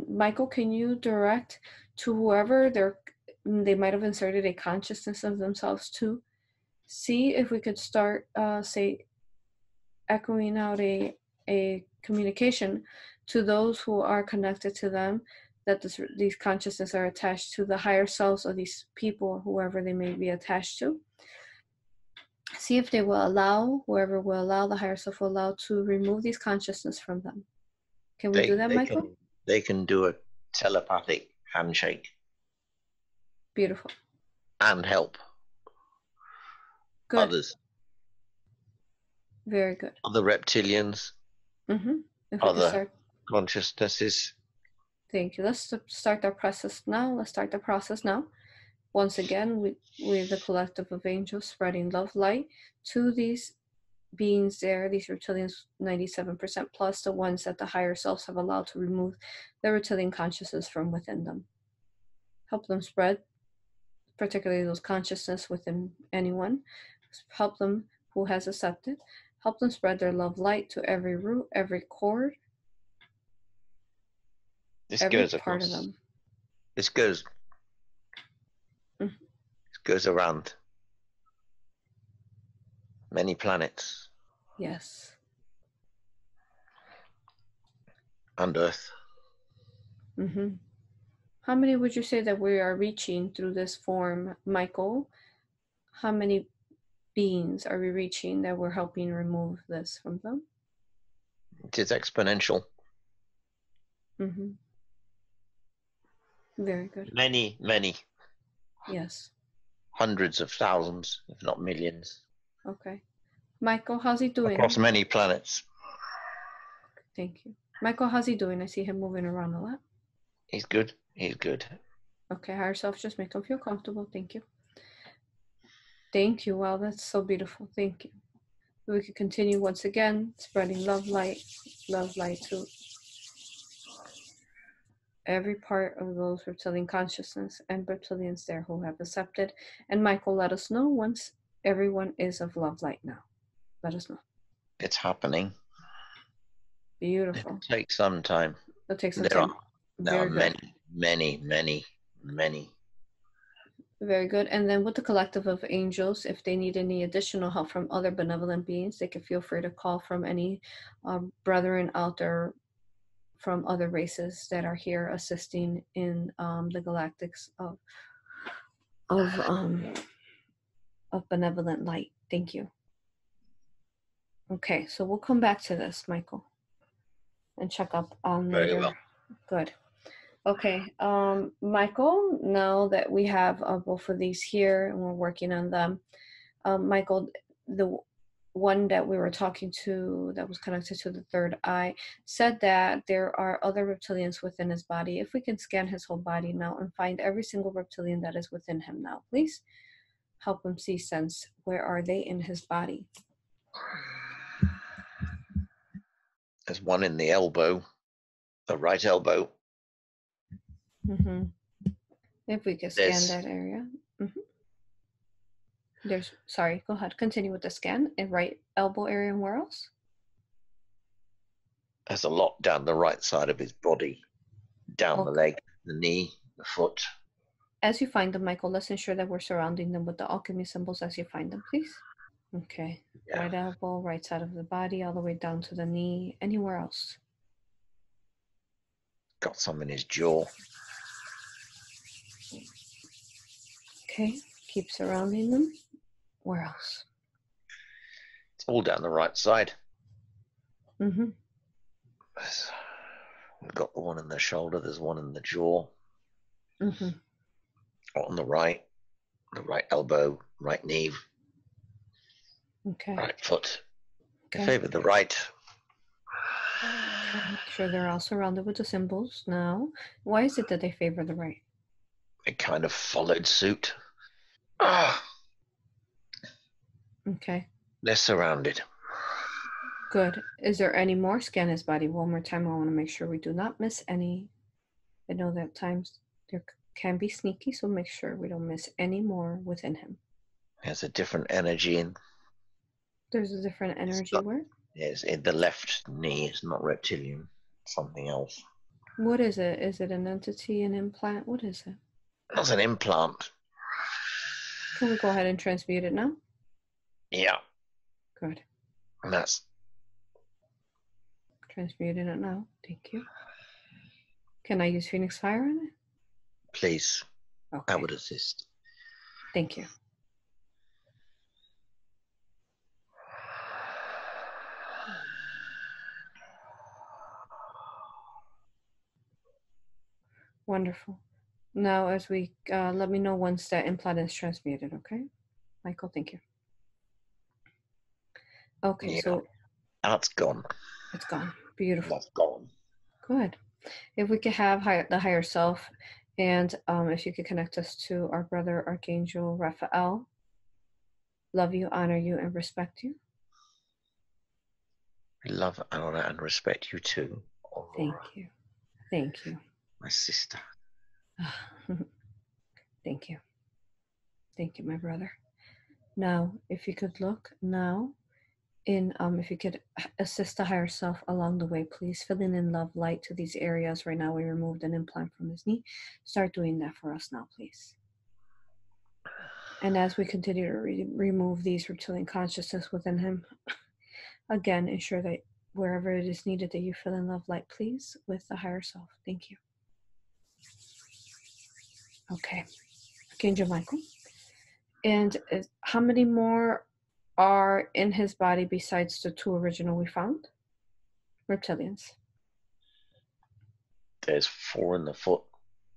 Michael, can you direct to whoever they might have inserted a consciousness of themselves to, see if we could start, say, echoing out a communication to those who are connected to them, that these consciousness are attached to the higher selves of these people, whoever they may be attached to. See if they will allow, whoever will allow, the higher self will allow to remove these consciousness from them. Can we do that, Michael? They can do a telepathic handshake. Beautiful. And help good. Others. Very good. Other reptilians. Other consciousnesses. Thank you. Let's start our process now. Once again, with the collective of angels spreading love light to these beings there, these reptilians, 97% plus, the ones that the higher selves have allowed to remove the reptilian consciousness from within them. Help them spread, particularly those consciousness within anyone. Help them who has accepted. Help them spread their love light to every root, every cord, every part of them. This goes around many planets. Yes. And Earth. How many would you say that we are reaching through this form, Michael? How many beings are we reaching that we're helping remove this from them? It is exponential. Very good. Many. Yes. Hundreds of thousands, if not millions. Okay. Michael, how's he doing? Across many planets. Thank you. Michael, how's he doing? I see him moving around a lot. He's good. Okay, higher self, just make him feel comfortable. Thank you. Thank you. Wow, that's so beautiful. Thank you. We can continue once again, spreading love light to every part of those reptilian consciousness and reptilians there who have accepted. And Michael, let us know once everyone is of love light now. Let us know. It's happening. Beautiful. It'll take some time. It'll take some time. There are many. Very good. And then with the collective of angels, if they need any additional help from other benevolent beings, they can feel free to call from any brethren out there from other races that are here assisting in the galactics of benevolent light. Thank you. Okay, so we'll come back to this, Michael, and check up on later. Very well. Good. Okay, Michael, now that we have both of these here and we're working on them, Michael, the one that we were talking to that was connected to the third eye said that there are other reptilians within his body. If we can scan his whole body now and find every single reptilian that is within him now, please help him see sense. Where are they in his body? There's one in the elbow, the right elbow. If we can scan that area. Sorry, go ahead. Continue with the scan. In right elbow area and where else? There's a lot down the right side of his body, down the leg, the knee, the foot. As you find them, Michael, let's ensure that we're surrounding them with the alchemy symbols as you find them, please. Okay. Yeah. Right elbow, right side of the body, all the way down to the knee. Anywhere else? Got some in his jaw. Okay. Keep surrounding them. Where else? It's all down the right side. Mm-hmm. We've got the one in the shoulder. There's one in the jaw. Mm-hmm. On the right elbow, right knee. Okay. Right foot. Okay. I favor the right. Okay. Make sure they're all surrounded with the symbols now. Why is it that they favor the right? It kind of followed suit. Okay. They're surrounded. Good. Is there any more? Scan his body one more time. I want to make sure we do not miss any. I know that at times there can be sneaky, so make sure we don't miss any more within him. There's a different energy in. There's a different energy where? Yes, in the left knee. It's not reptilian. Something else. What is it? Is it an entity, an implant? What is it? That's an implant. Can we go ahead and transmute it now? Yeah. Good. And that's transmuting it now. Thank you. Can I use Phoenix Fire on it? Please. Okay. I would assist. Thank you. Wonderful. Now, as we let me know once that implant is transmuted, okay? Michael, thank you. Okay, yeah. So that's gone. It's gone. Beautiful. That's gone. Good. If we could have the higher self, and if you could connect us to our brother Archangel Raphael. Love you, honor you, and respect you. I love, honor, and respect you too, Aurora. Thank you. Thank you. My sister. Thank you. Thank you, my brother. Now, if you could look now in, if you could assist the higher self along the way, please, filling in love light to these areas. Right now, we removed an implant from his knee. Start doing that for us now, please. And as we continue to remove these reptilian consciousness within him, again, ensure that wherever it is needed that you fill in love light, please, with the higher self. Thank you. Okay. Archangel Michael. And how many more are in his body besides the two original we found? Reptilians. There's 4 in the foot,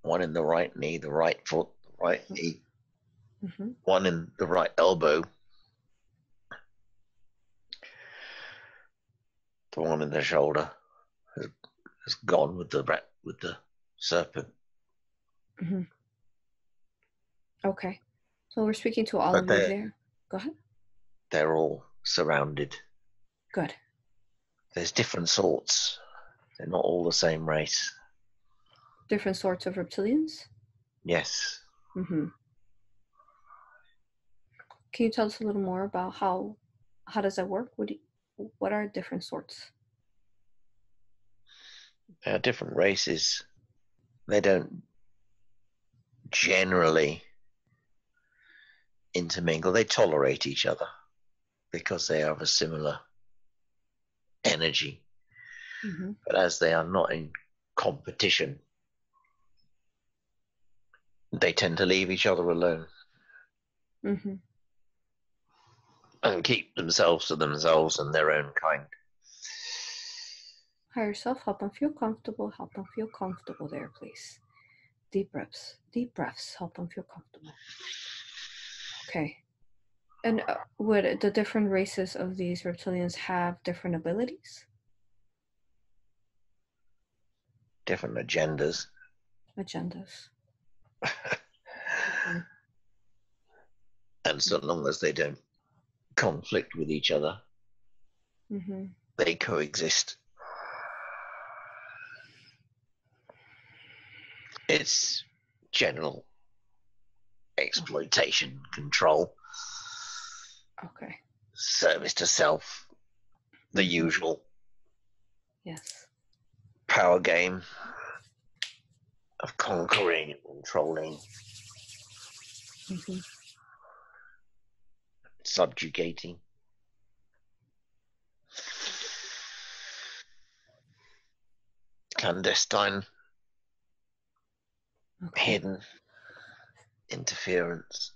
1 in the right knee, the right foot, the right knee, 1 in the right elbow, the 1 in the shoulder has gone with the serpent. Okay. So we're speaking to all of you there. Go ahead. They're all surrounded. Good. There's different sorts. They're not all the same race. Different sorts of reptilians? Yes. Can you tell us a little more about how does that work? What are different sorts? There are different races. They don't generally intermingle. They tolerate each other because they have a similar energy. But as they are not in competition, they tend to leave each other alone and keep themselves to themselves and their own kind. Higher self, help them feel comfortable. Help them feel comfortable there, please. Deep breaths. Deep breaths. Help them feel comfortable. Okay. And would the different races of these reptilians have different abilities? Different agendas. And so long as they don't conflict with each other, they coexist. It's general exploitation, control, okay, service to self, the usual. Yes. Power game of conquering and controlling, subjugating. Clandestine, hidden interference.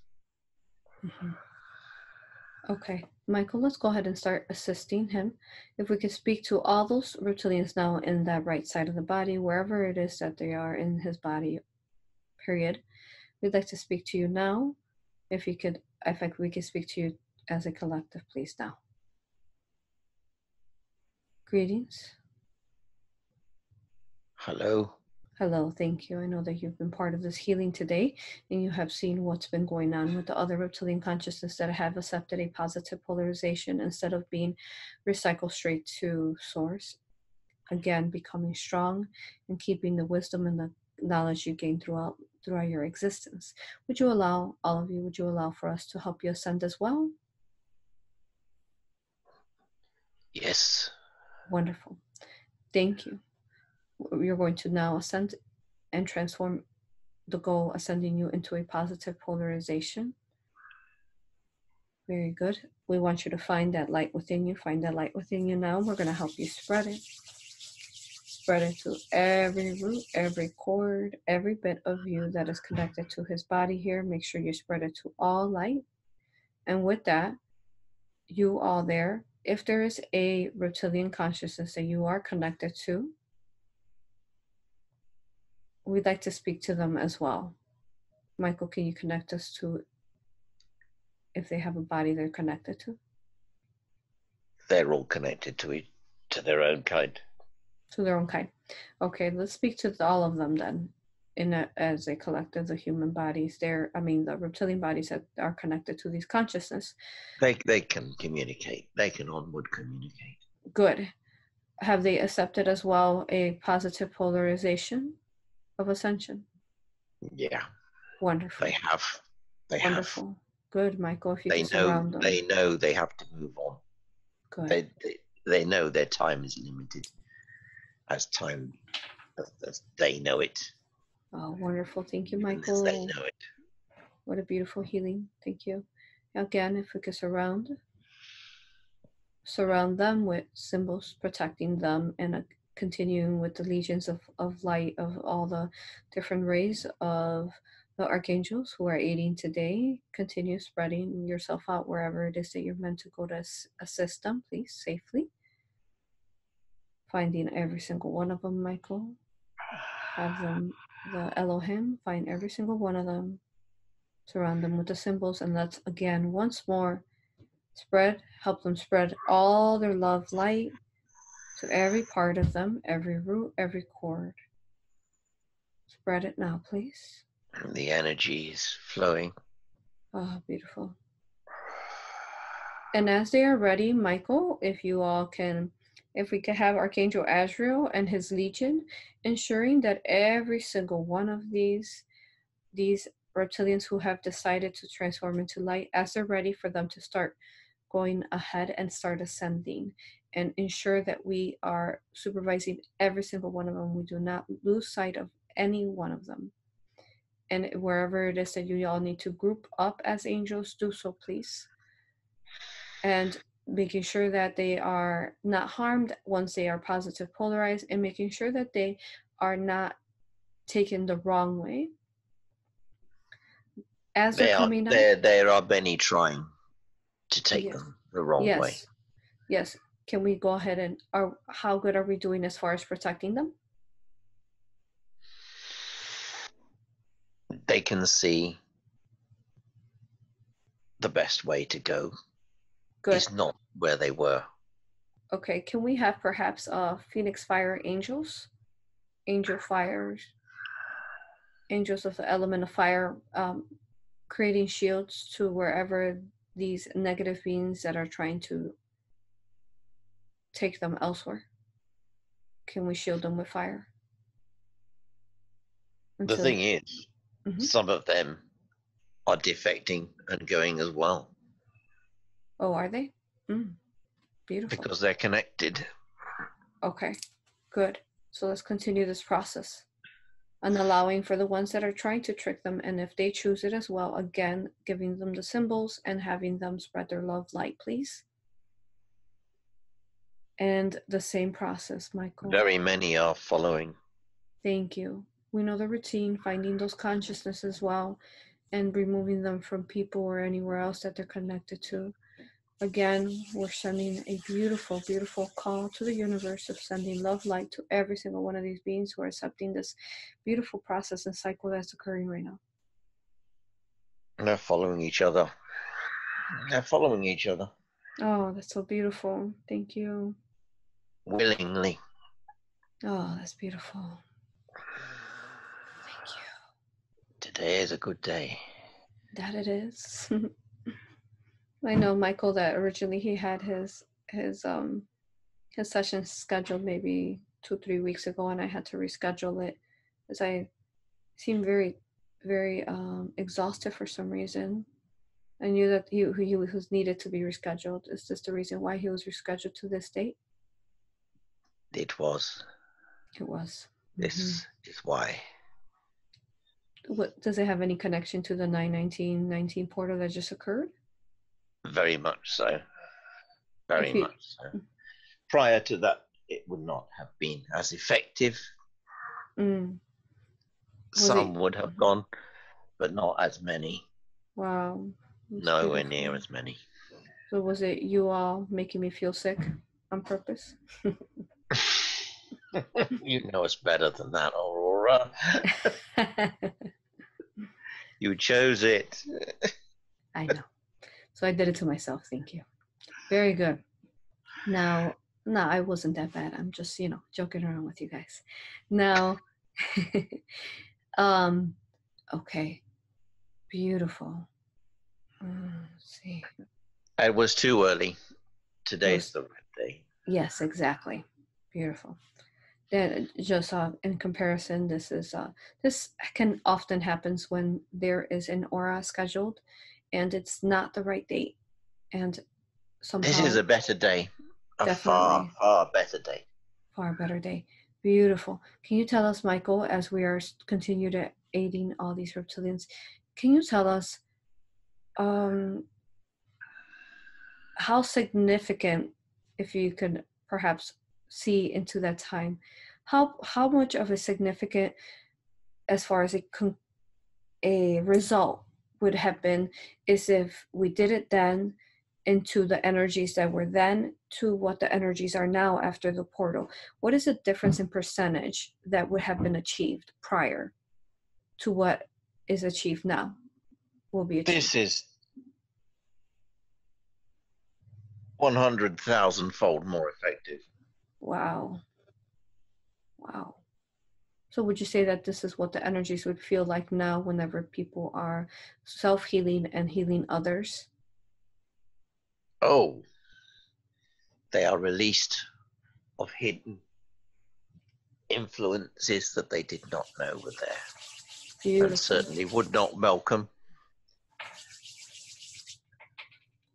Okay, Michael, let's go ahead and start assisting him. If we could speak to all those reptilians now in that right side of the body, wherever it is that they are in his body, period. We'd like to speak to you now. If we could speak to you as a collective, please, now. Greetings. Hello. Hello, thank you. I know that you've been part of this healing today, and you have seen what's been going on with the other reptilian consciousness that have accepted a positive polarization instead of being recycled straight to source. Again, becoming strong and keeping the wisdom and the knowledge you gained throughout your existence. Would you allow, all of you, would you allow for us to help you ascend as well? Yes. Wonderful. Thank you. You're going to now ascend and transform the goal, ascending you into a positive polarization. Very good. We want you to find that light within you. Find that light within you now. We're going to help you spread it. Spread it to every root, every cord, every bit of you that is connected to his body here. Make sure you spread it to all light. And with that, you all there, if there is a reptilian consciousness that you are connected to, we'd like to speak to them as well. Michael, can you connect us to if they have a body they're connected to? They're all connected to their own kind. To their own kind. Okay, let's speak to all of them then. As a collective, the human bodies, the reptilian bodies that are connected to these consciousness. They can communicate. They can onward communicate. Good. Have they accepted as well a positive polarization of ascension? Yeah. Wonderful. They have. Wonderful. Have. Good, Michael. If you can surround them. They know they have to move on. Good. They know their time is limited. As they know it. Oh, wonderful. Thank you, Michael. As they know it. What a beautiful healing. Thank you. Again, if we could surround them with symbols protecting them, and continuing with the legions of light of all the different rays of the archangels who are aiding today. Continue spreading yourself out wherever it is that you're meant to go to assist them, please, safely. Finding every single one of them, Michael. Have them, the Elohim, find every single one of them. Surround them with the symbols, and let's again, once more, help them spread all their love light to every part of them, every root, every cord. Spread it now, please. And the energy is flowing. Oh, beautiful. And as they are ready, Michael, if we could have Archangel Azrael and his legion, ensuring that every single one of these reptilians who have decided to transform into light, as they're ready for them to start going ahead and start ascending, and ensure that we are supervising every single one of them. We do not lose sight of any one of them. And wherever it is that you all need to group up as angels, do so, please. And making sure that they are not harmed once they are positive polarized, and making sure that they are not taken the wrong way. As they're coming out, there are many trying to take them the wrong way. Yes. Can we go ahead and how good are we doing as far as protecting them? They can see the best way to go. Good. Is not where they were. Okay, can we have perhaps Phoenix Fire Angels? Angel Fires, Angels of the element of fire, creating shields to wherever these negative beings that are trying to take them elsewhere. Can we shield them with fire? The thing is, some of them are defecting and going as well. Oh, are they? Beautiful. Because they're connected. Okay. Good. So let's continue this process. And allowing for the ones that are trying to trick them, and if they choose it as well, again, giving them the symbols and having them spread their love light, please. And the same process, Michael. Very many are following. Thank you. We know the routine, finding those consciousness as well, and removing them from people or anywhere else that they're connected to. Again, we're sending a beautiful, beautiful call to the universe of sending love light to every single one of these beings who are accepting this beautiful process and cycle that's occurring right now. They're following each other. They're following each other. Oh, that's so beautiful. Thank you. Willingly. Oh, that's beautiful. Thank you. Today is a good day. That it is. I know, Michael, that originally he had his session scheduled maybe 2-3 weeks ago, and I had to reschedule it as I seemed very, very exhausted for some reason. I knew that he was needed to be rescheduled. Is this the reason why he was rescheduled to this date? It was. It was. This is why. What does it have any connection to the 9/19/19 portal that just occurred? Very much so. Very much so. Prior to that, it would not have been as effective. Some would have gone, but not as many. Wow. Nowhere near as many. So was it you all making me feel sick on purpose? You know it's better than that, Aurora. You chose it. I know. So I did it to myself. Thank you. Very good. Now, no, I wasn't that bad. I'm just, joking around with you guys. Now, okay. Beautiful. Let's see. It was too early. Today's the right day. Yes, exactly. Beautiful. Then just in comparison, this can often happens when there is an aura scheduled and it's not the right date. And somehow this is a better day. A far better day. Far better day. Beautiful. Can you tell us, Michael, as we are continue to aiding all these reptilians, can you tell us how significant, if you could perhaps see into that time, how much of a significant as far as a result would have been is if we did it then into the energies that were then to what the energies are now after the portal? What is the difference in percentage that would have been achieved prior to what is achieved now? Will be achieved. This is 100,000-fold more effective. Wow. Wow. So would you say that this is what the energies would feel like now whenever people are self-healing and healing others? Oh, they are released of hidden influences that they did not know were there. Beautiful. And certainly would not welcome.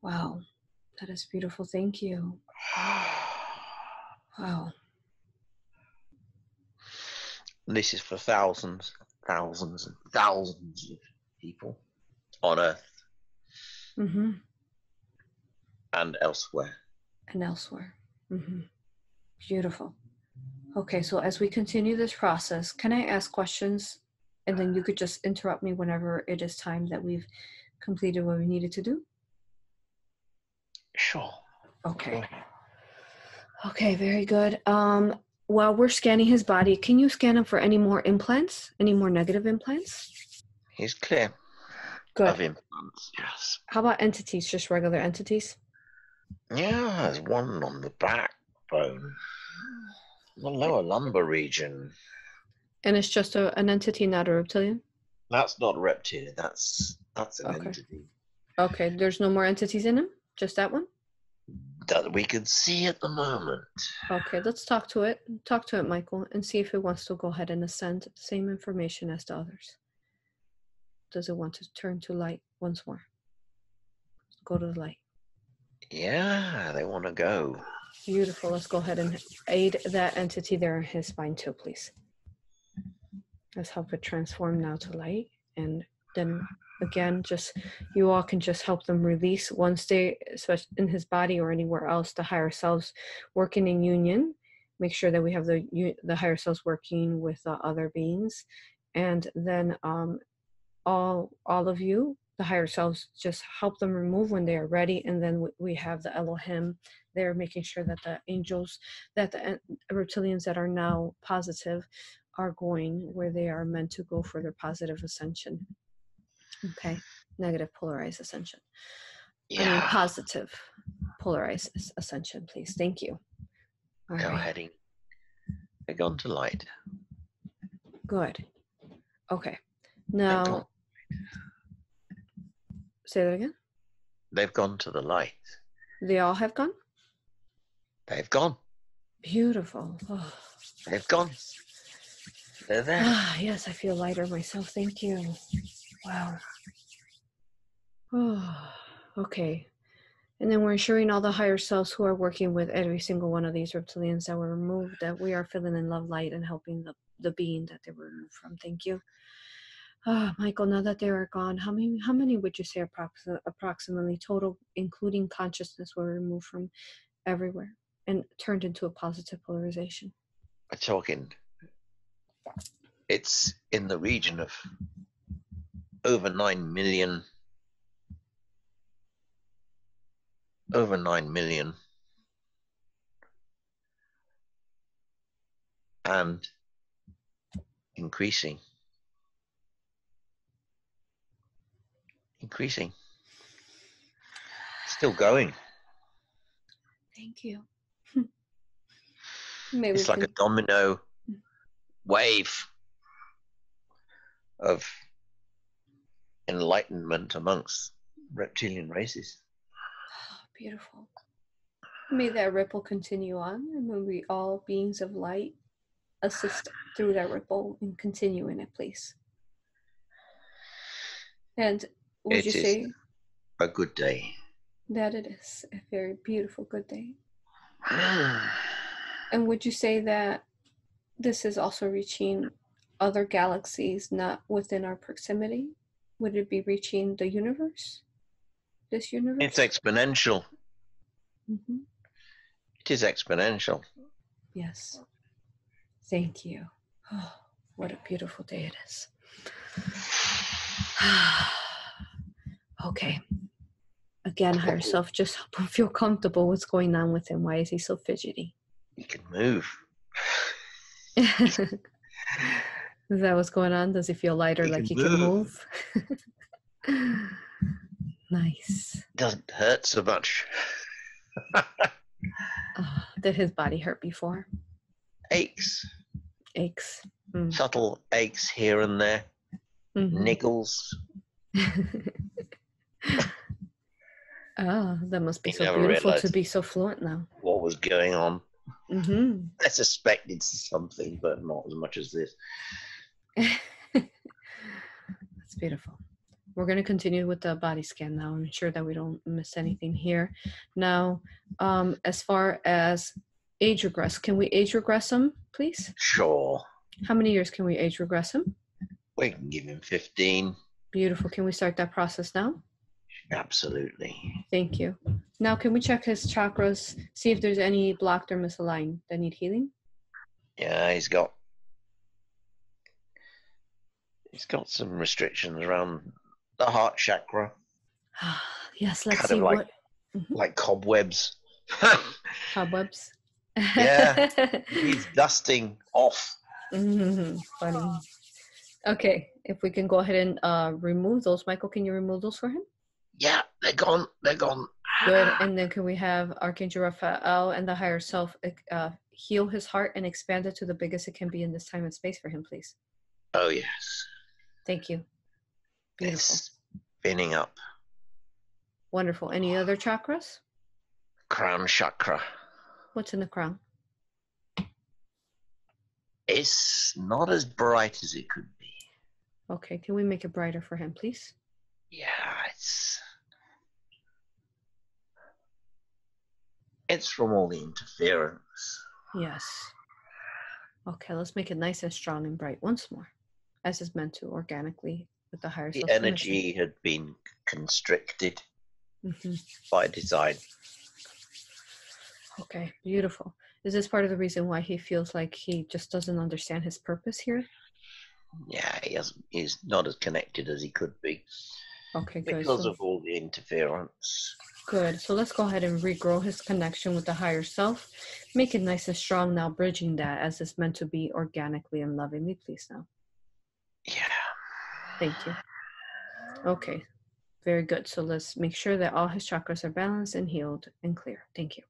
Wow, that is beautiful. Thank you. Wow. This is for thousands, thousands, and thousands of people on Earth. Mm-hmm. And elsewhere. And elsewhere. Mm-hmm. Beautiful. Okay, so as we continue this process, can I ask questions? And then you could just interrupt me whenever it is time that we've completed what we needed to do? Sure. Okay. Okay, very good. While we're scanning his body, can you scan him for any more implants? Any more negative implants? He's clear. Good. Of implants, yes. How about entities, just regular entities? Yeah, there's one on the backbone, the lower lumbar region. And it's just an entity, not a reptilian? That's not a reptilian, that's an entity. Okay, there's no more entities in him? Just that one? That we can see at the moment. Okay, let's talk to it. Talk to it, Michael, and see if it wants to go ahead and ascend the same information as the others. Does it want to turn to light once more? Go to the light. Yeah, they want to go. Beautiful. Let's go ahead and aid that entity there in his spine too, please. Let's help it transform now to light. And then again, just you all can just help them release once they, especially in his body or anywhere else, the higher selves working in union. Make sure that we have the higher selves working with other beings. And then all of you, the higher selves, just help them remove when they are ready. And then we have the Elohim there, making sure that the angels, that the reptilians that are now positive are going where they are meant to go for their positive ascension. Okay, negative polarized ascension. Yeah. I mean positive polarized ascension, please. Thank you. All right. Heading. They're gone to light. Good. Okay. Now, say that again. They've gone to the light. They all have gone? They've gone. Beautiful. Oh. They've gone. They're there. Ah, yes, I feel lighter myself. Thank you. Wow. Oh, okay. And then we're ensuring all the higher selves who are working with every single one of these reptilians that were removed, that we are filling in love light and helping the being that they were removed from. Thank you. Ah, Michael, now that they are gone, how many would you say approximately total, including consciousness, were removed from everywhere and turned into a positive polarization? We're talking, it's in the region of over 9 million. Over 9 million. And increasing. Increasing. Still going. Thank you. Maybe it's like a domino wave of enlightenment amongst reptilian races. Oh, beautiful. May that ripple continue on, and may we all beings of light assist through that ripple and continue in it, please. And would you say a good day? That it is a very beautiful, good day. And would you say that this is also reaching other galaxies not within our proximity? Would it be reaching the universe? This universe? It's exponential. Mm-hmm. It is exponential. Yes. Thank you. Oh, what a beautiful day it is. Okay. Again, higher self, just help him feel comfortable. What's going on with him? Why is he so fidgety? He can move. Is that what's going on? Does he feel lighter, like he can move? Nice. Doesn't hurt so much. Did his body hurt before? Aches. Aches. Subtle aches here and there. Mm-hmm. Niggles. Oh, that must be so beautiful to be so fluent now. What was going on? Mm-hmm. I suspected something, but not as much as this. That's beautiful. We're going to continue with the body scan now and ensure that we don't miss anything here. Now, as far as age regress, can we age regress him, please? Sure. How many years can we age regress him? We can give him 15. Beautiful. Can we start that process now? Absolutely. Thank you. Now, can we check his chakras, see if there's any blocked or misaligned that need healing? Yeah, he's got some restrictions around the heart chakra. Yes, let's kind see of like, what. Mm-hmm. Like cobwebs. Cobwebs? Yeah, he's dusting off. Mm-hmm. Funny. Okay, if we can go ahead and remove those. Michael, can you remove those for him? Yeah, they're gone. They're gone. Good. And then can we have Archangel Raphael and the higher self heal his heart and expand it to the biggest it can be in this time and space for him, please? Oh, yes. Thank you. Beautiful. It's spinning up. Wonderful. Any other chakras? Crown chakra. What's in the crown? It's not as bright as it could be. Okay, can we make it brighter for him, please? Yeah, it's... It's from all the interference. Yes. Okay, let's make it nice and strong and bright once more, as is meant to, organically, with the higher self's permission. The energy had been constricted by design. Okay, beautiful. Is this part of the reason why he feels like he just doesn't understand his purpose here? Yeah, he's not as connected as he could be. Okay, good. Because of all the interference. Good. So let's go ahead and regrow his connection with the higher self. Make it nice and strong now, bridging that as it's meant to be organically and lovingly, please now. Yeah. Thank you. Okay, very good. So let's make sure that all his chakras are balanced and healed and clear. Thank you.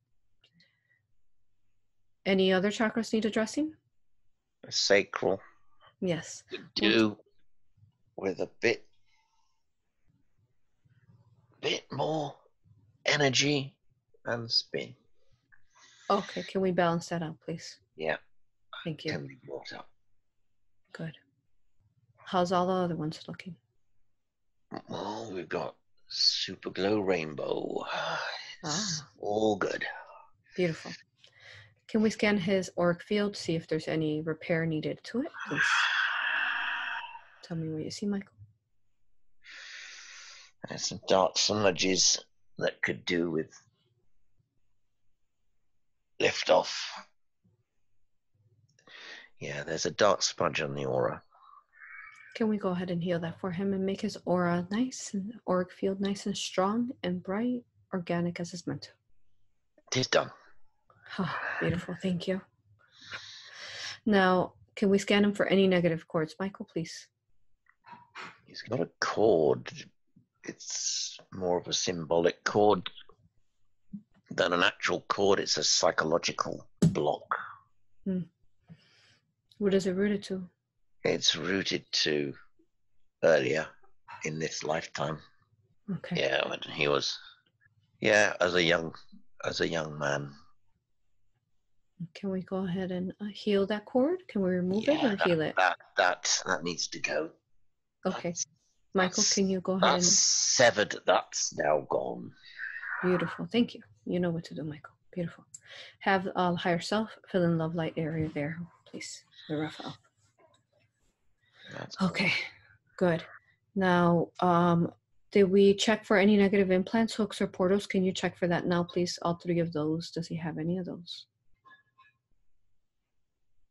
Any other chakras need addressing? Sacral. Yes. Could do with a bit more energy and spin. Okay, can we balance that out, please? Yeah. Thank you. Can be brought up. Good. How's all the other ones looking? Well, we've got super glow rainbow. It's all good. Beautiful. Can we scan his auric field, see if there's any repair needed to it, please? Tell me what you see, Michael. There's some dark smudges that could do with lift off. Yeah, there's a dark smudge on the aura. Can we go ahead and heal that for him and make his aura nice and auric field nice and strong and bright, organic as it's meant to? It is done. Oh, beautiful. Thank you. Now, can we scan him for any negative cords, Michael, please? He's got a cord. It's more of a symbolic cord than an actual cord. It's a psychological block. What is it rooted to? It's rooted to earlier in this lifetime. Okay. Yeah, when he was, as a young man. Can we go ahead and heal that cord? Can we remove it or heal it? That needs to go. Okay. Michael, can you go ahead and... severed. That's now gone. Beautiful. Thank you. You know what to do, Michael. Beautiful. Have higher self fill in love light area there, please. The rough elf. Okay. Good. Now, did we check for any negative implants, hooks, or portals? Can you check for that now, please? All three of those. Does he have any of those?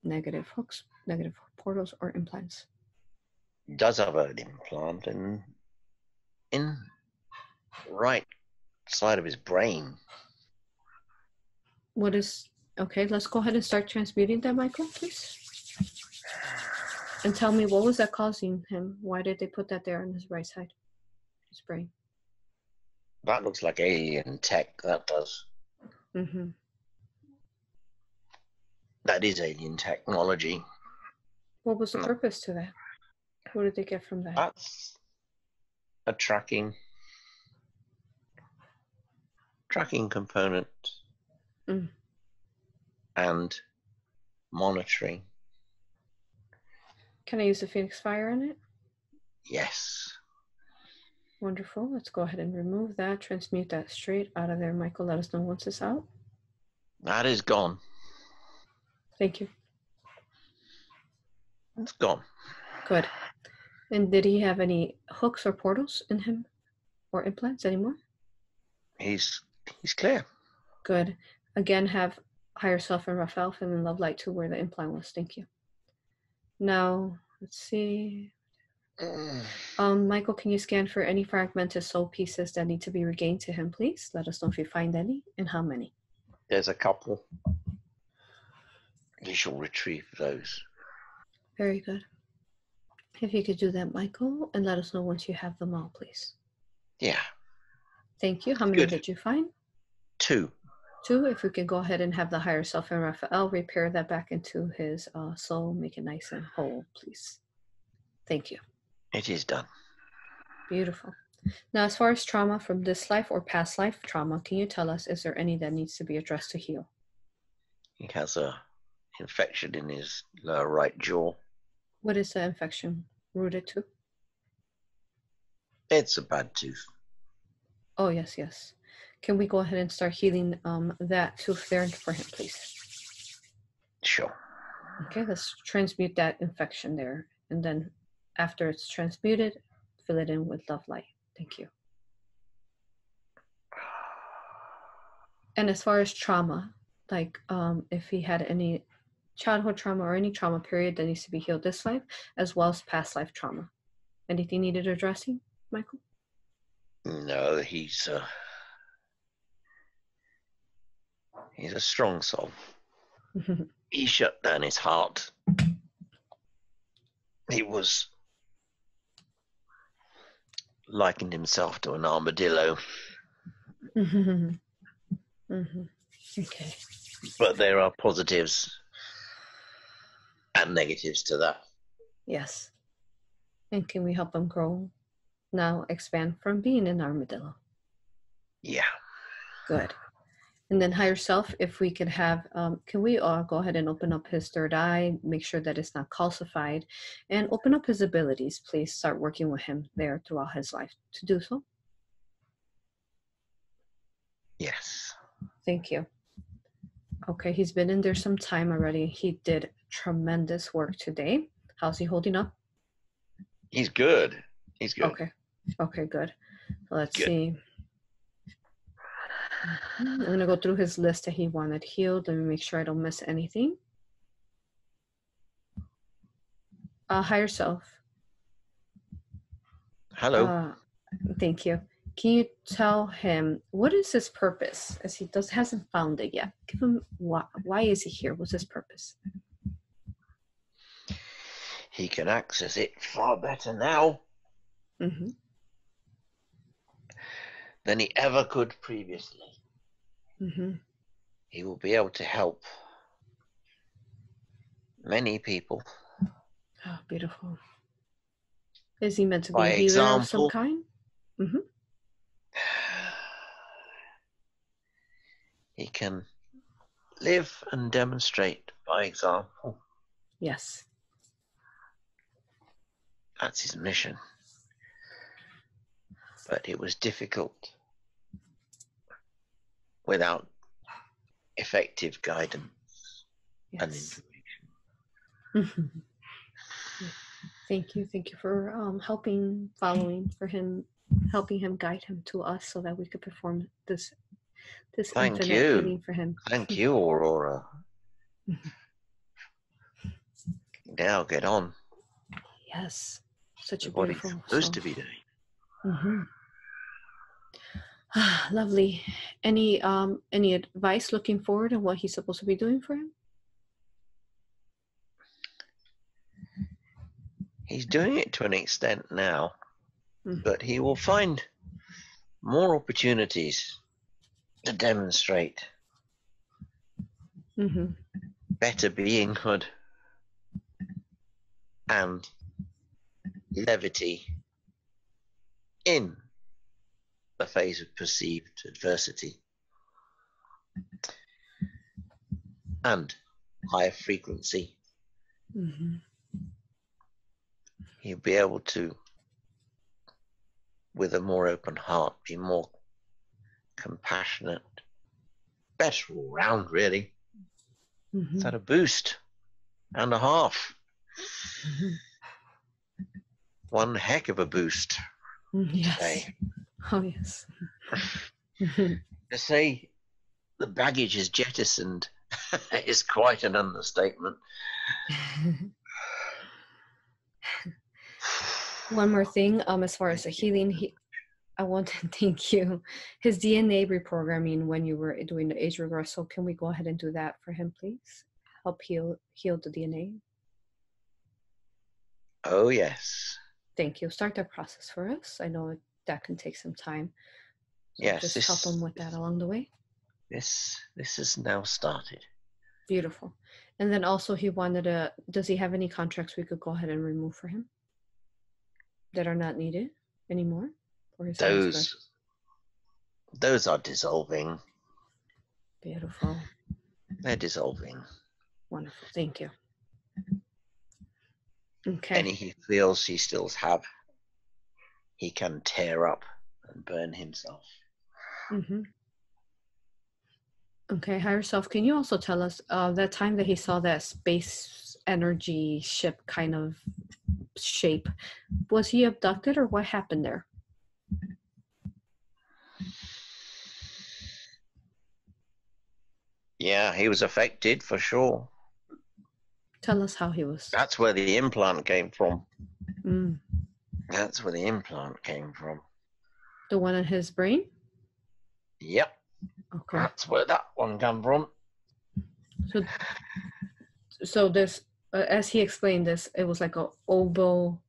Negative hooks, negative portals, or implants? He does have an implant in right side of his brain. What is... Okay, let's go ahead and start transmuting that, Michael, please. And tell me, what was that causing him? Why did they put that there on his right side? His brain. That looks like alien tech, that does. Mm-hmm. That is alien technology. What was the purpose to that? What did they get from that? That's a tracking component and monitoring. Can I use the Phoenix Fire on it? Yes. Wonderful. Let's go ahead and remove that. Transmute that straight out of there. Michael, let us know once it's out. That is gone. Thank you. It's gone. Good. And did he have any hooks or portals in him or implants anymore? He's clear. Good. Again, have higher self and rough elf and then love light to where the implant was. Thank you. Now, let's see. Michael, can you scan for any fragmented soul pieces that need to be regained to him, please? Let us know if you find any and how many. There's a couple. We shall retrieve those. Very good. If you could do that, Michael, and let us know once you have them all, please. Yeah. Thank you. How many did you find? 2. 2. If we can go ahead and have the higher self and Raphael repair that back into his soul, make it nice and whole, please. Thank you. It is done. Beautiful. Now, as far as trauma from this life or past life trauma, can you tell us, is there any that needs to be addressed to heal? He has a infection in his lower right jaw. What is the infection rooted to? It's a bad tooth. Oh, yes, yes. Can we go ahead and start healing that tooth there for him, please? Sure. Okay, let's transmute that infection there. And then after it's transmuted, fill it in with love light. Thank you. And as far as trauma, like if he had any childhood trauma or any trauma period that needs to be healed this life, as well as past life trauma. Anything needed addressing, Michael? No, he's a strong soul. He shut down his heart. He was likened himself to an armadillo. Okay. But there are positives and negatives to that. Yes. And can we help him grow? Now expand from being an armadillo. Yeah. Good. And then higher self, if we could have, can we go ahead and open up his third eye, make sure that it's not calcified, and open up his abilities, please start working with him there throughout his life to do so. Yes. Thank you. Okay, he's been in there some time already. He did tremendous work today. How's he holding up? He's good. He's good. Okay, good. Let's see. I'm going to go through his list that he wanted healed. Let me make sure I don't miss anything. Higher self. Hello. Thank you. Can you tell him what is his purpose, as he hasn't found it yet? Give him why is he here? What's his purpose? He can access it far better now than he ever could previously. He will be able to help many people. Oh, beautiful. Is he meant to be a healer of some kind? He can live and demonstrate by example. Yes. That's his mission. But it was difficult without effective guidance and information. Thank you for helping guide him to us so that we could perform this infinite healing for him. Thank you, Aurora. Now get on. Yes, such a what beautiful he's supposed to be doing. Lovely. Any advice looking forward on what he's supposed to be doing for him? He's doing it to an extent now, but he will find more opportunities to demonstrate better beinghood and levity in the phase of perceived adversity and higher frequency. He'll be able to, with a more open heart, be more compassionate, better all round, really. It's had a boost and a half. One heck of a boost today. Oh, yes. To say the baggage is jettisoned is quite an understatement. One more thing, as far as the healing, I want to thank you. His DNA reprogramming when you were doing the age reversal, can we go ahead and do that for him, please? Help heal the DNA. Oh, yes. Thank you. Start that process for us. I know that can take some time. So yes. Just help him with that along the way. This has now started. Beautiful. And then also he wanted to, does he have any contracts we could go ahead and remove for him that are not needed anymore? Or is those are dissolving. Beautiful. They're dissolving. Wonderful. Thank you. Okay. Any he feels he still have, he can tear up and burn himself. Mm-hmm. Okay, higher self, can you also tell us that time that he saw that space energy ship kind of shape, was he abducted or what happened there? Yeah, he was affected for sure. Tell us how he was. That's where the implant came from. Mm. That's where the implant came from. The one in his brain? Yep. Okay. That's where that one came from. So this, as he explained this, it was like a oval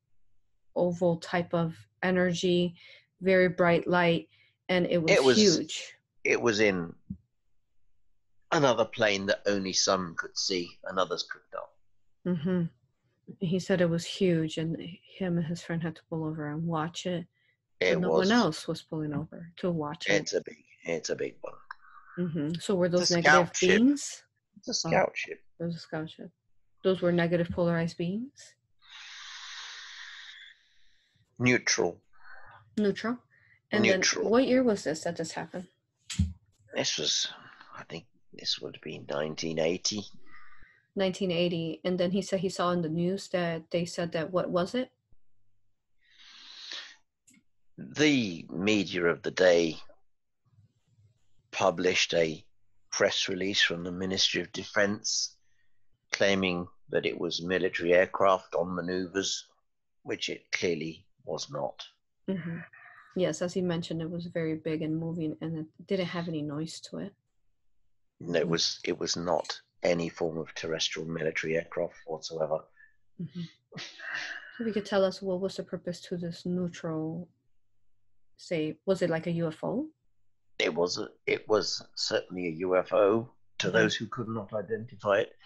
type of energy, very bright light, and it was huge. It was in another plane that only some could see and others could not. Mm-hmm. He said it was huge, and him and his friend had to pull over and watch it. But no one else was pulling over to watch it. It's a big one. Mm-hmm. So were those negative beings? It's a scout ship. It was a scout ship. Those were negative polarized beings? Neutral. And neutral. Then what year was this that this happened? I think this would be 1980. 1980. And then he said he saw in the news that they said that, what was it? The media of the day published a press release from the Ministry of Defense claiming that it was military aircraft on maneuvers, which it clearly was not. Mm-hmm. Yes, as he mentioned, it was very big and moving, and it didn't have any noise to it. No, it was not any form of terrestrial military aircraft whatsoever. Mm-hmm. So if you could tell us, what was the purpose to this neutral, say, was it like a UFO? It was certainly a UFO to those who could not identify it.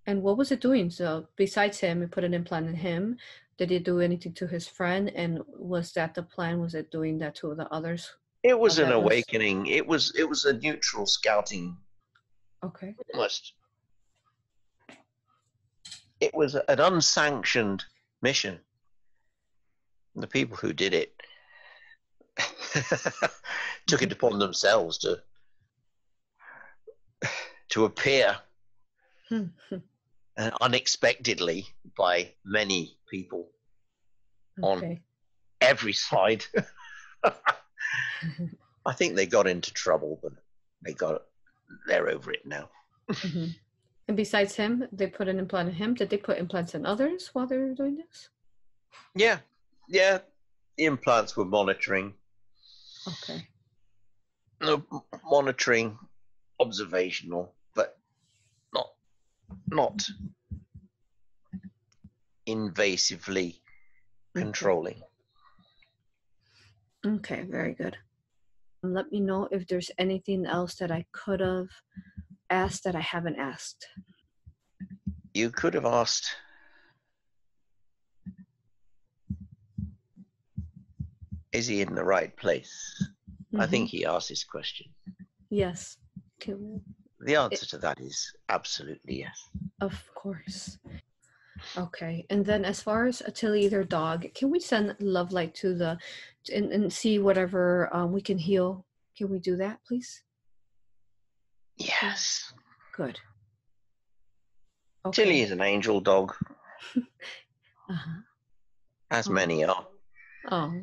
And what was it doing? So besides him, it put an implant in him. Did it do anything to his friend? And was that the plan? Was it doing that to the others? It was an awakening. It was a neutral scouting. Okay. Almost. It was an unsanctioned mission. The people who did it took it upon themselves to appear unexpectedly by many people on every side. I think they got into trouble, but they're over it now. Mm-hmm. And besides him, they put an implant in him. Did they put implants in others while they were doing this? Yeah. The implants were monitoring. Okay. No, monitoring, observational, but not invasively controlling. Okay, very good. Let me know if there's anything else that I could have asked that I haven't asked. You could have asked, is he in the right place? I think he asked this question. Yes. The answer to that is absolutely yes. Of course. Okay. And then as far as Tilly, their dog, can we send love light to the and see whatever we can heal? Can we do that, please? Yes. Good. Okay. Tilly is an angel dog. As many are. Oh.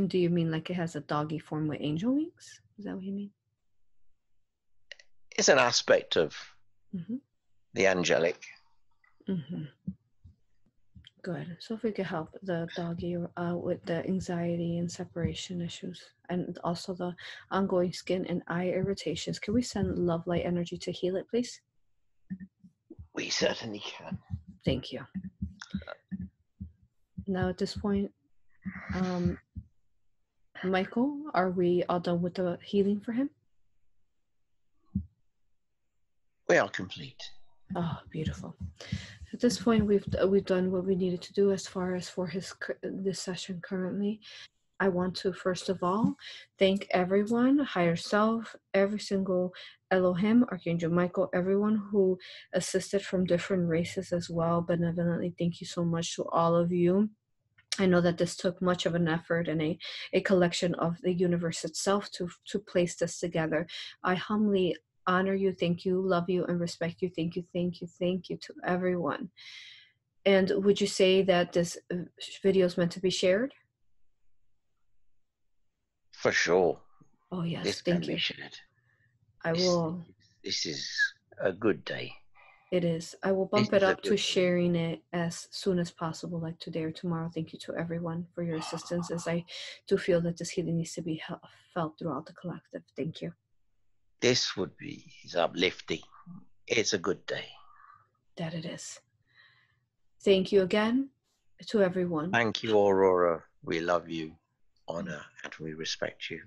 Do you mean like it has a doggy form with angel wings? Is that what you mean? It's an aspect of the angelic. Good. So if we could help the doggy with the anxiety and separation issues, and also the ongoing skin and eye irritations, can we send love light energy to heal it, please? We certainly can. Thank you. Now at this point, Michael, are we all done with the healing for him? We are complete. Oh, beautiful. At this point, we've done what we needed to do as far as for this session currently. I want to first of all thank everyone, higher self, every single Elohim, Archangel Michael, everyone who assisted from different races as well benevolently. Thank you so much to all of you. I know that this took much of an effort and a collection of the universe itself to place this together. I humbly honor you, thank you, love you, and respect you. Thank you, thank you, thank you to everyone. And would you say that this video is meant to be shared? For sure. Oh, yes, this thank can you. be shared. I will. This is a good day. It is. I will bump it up to sharing it as soon as possible, like today or tomorrow. Thank you to everyone for your assistance, as I do feel that this healing needs to be felt throughout the collective. Thank you. This would be uplifting. It's a good day. That it is. Thank you again to everyone. Thank you, Aurora. We love you, honor, and we respect you.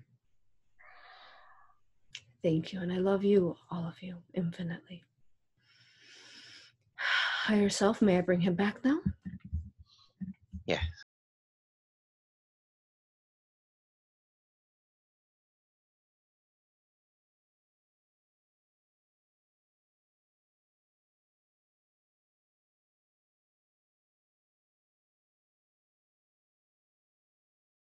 Thank you, and I love you, all of you, infinitely. Higher self, may I bring him back now? Yes.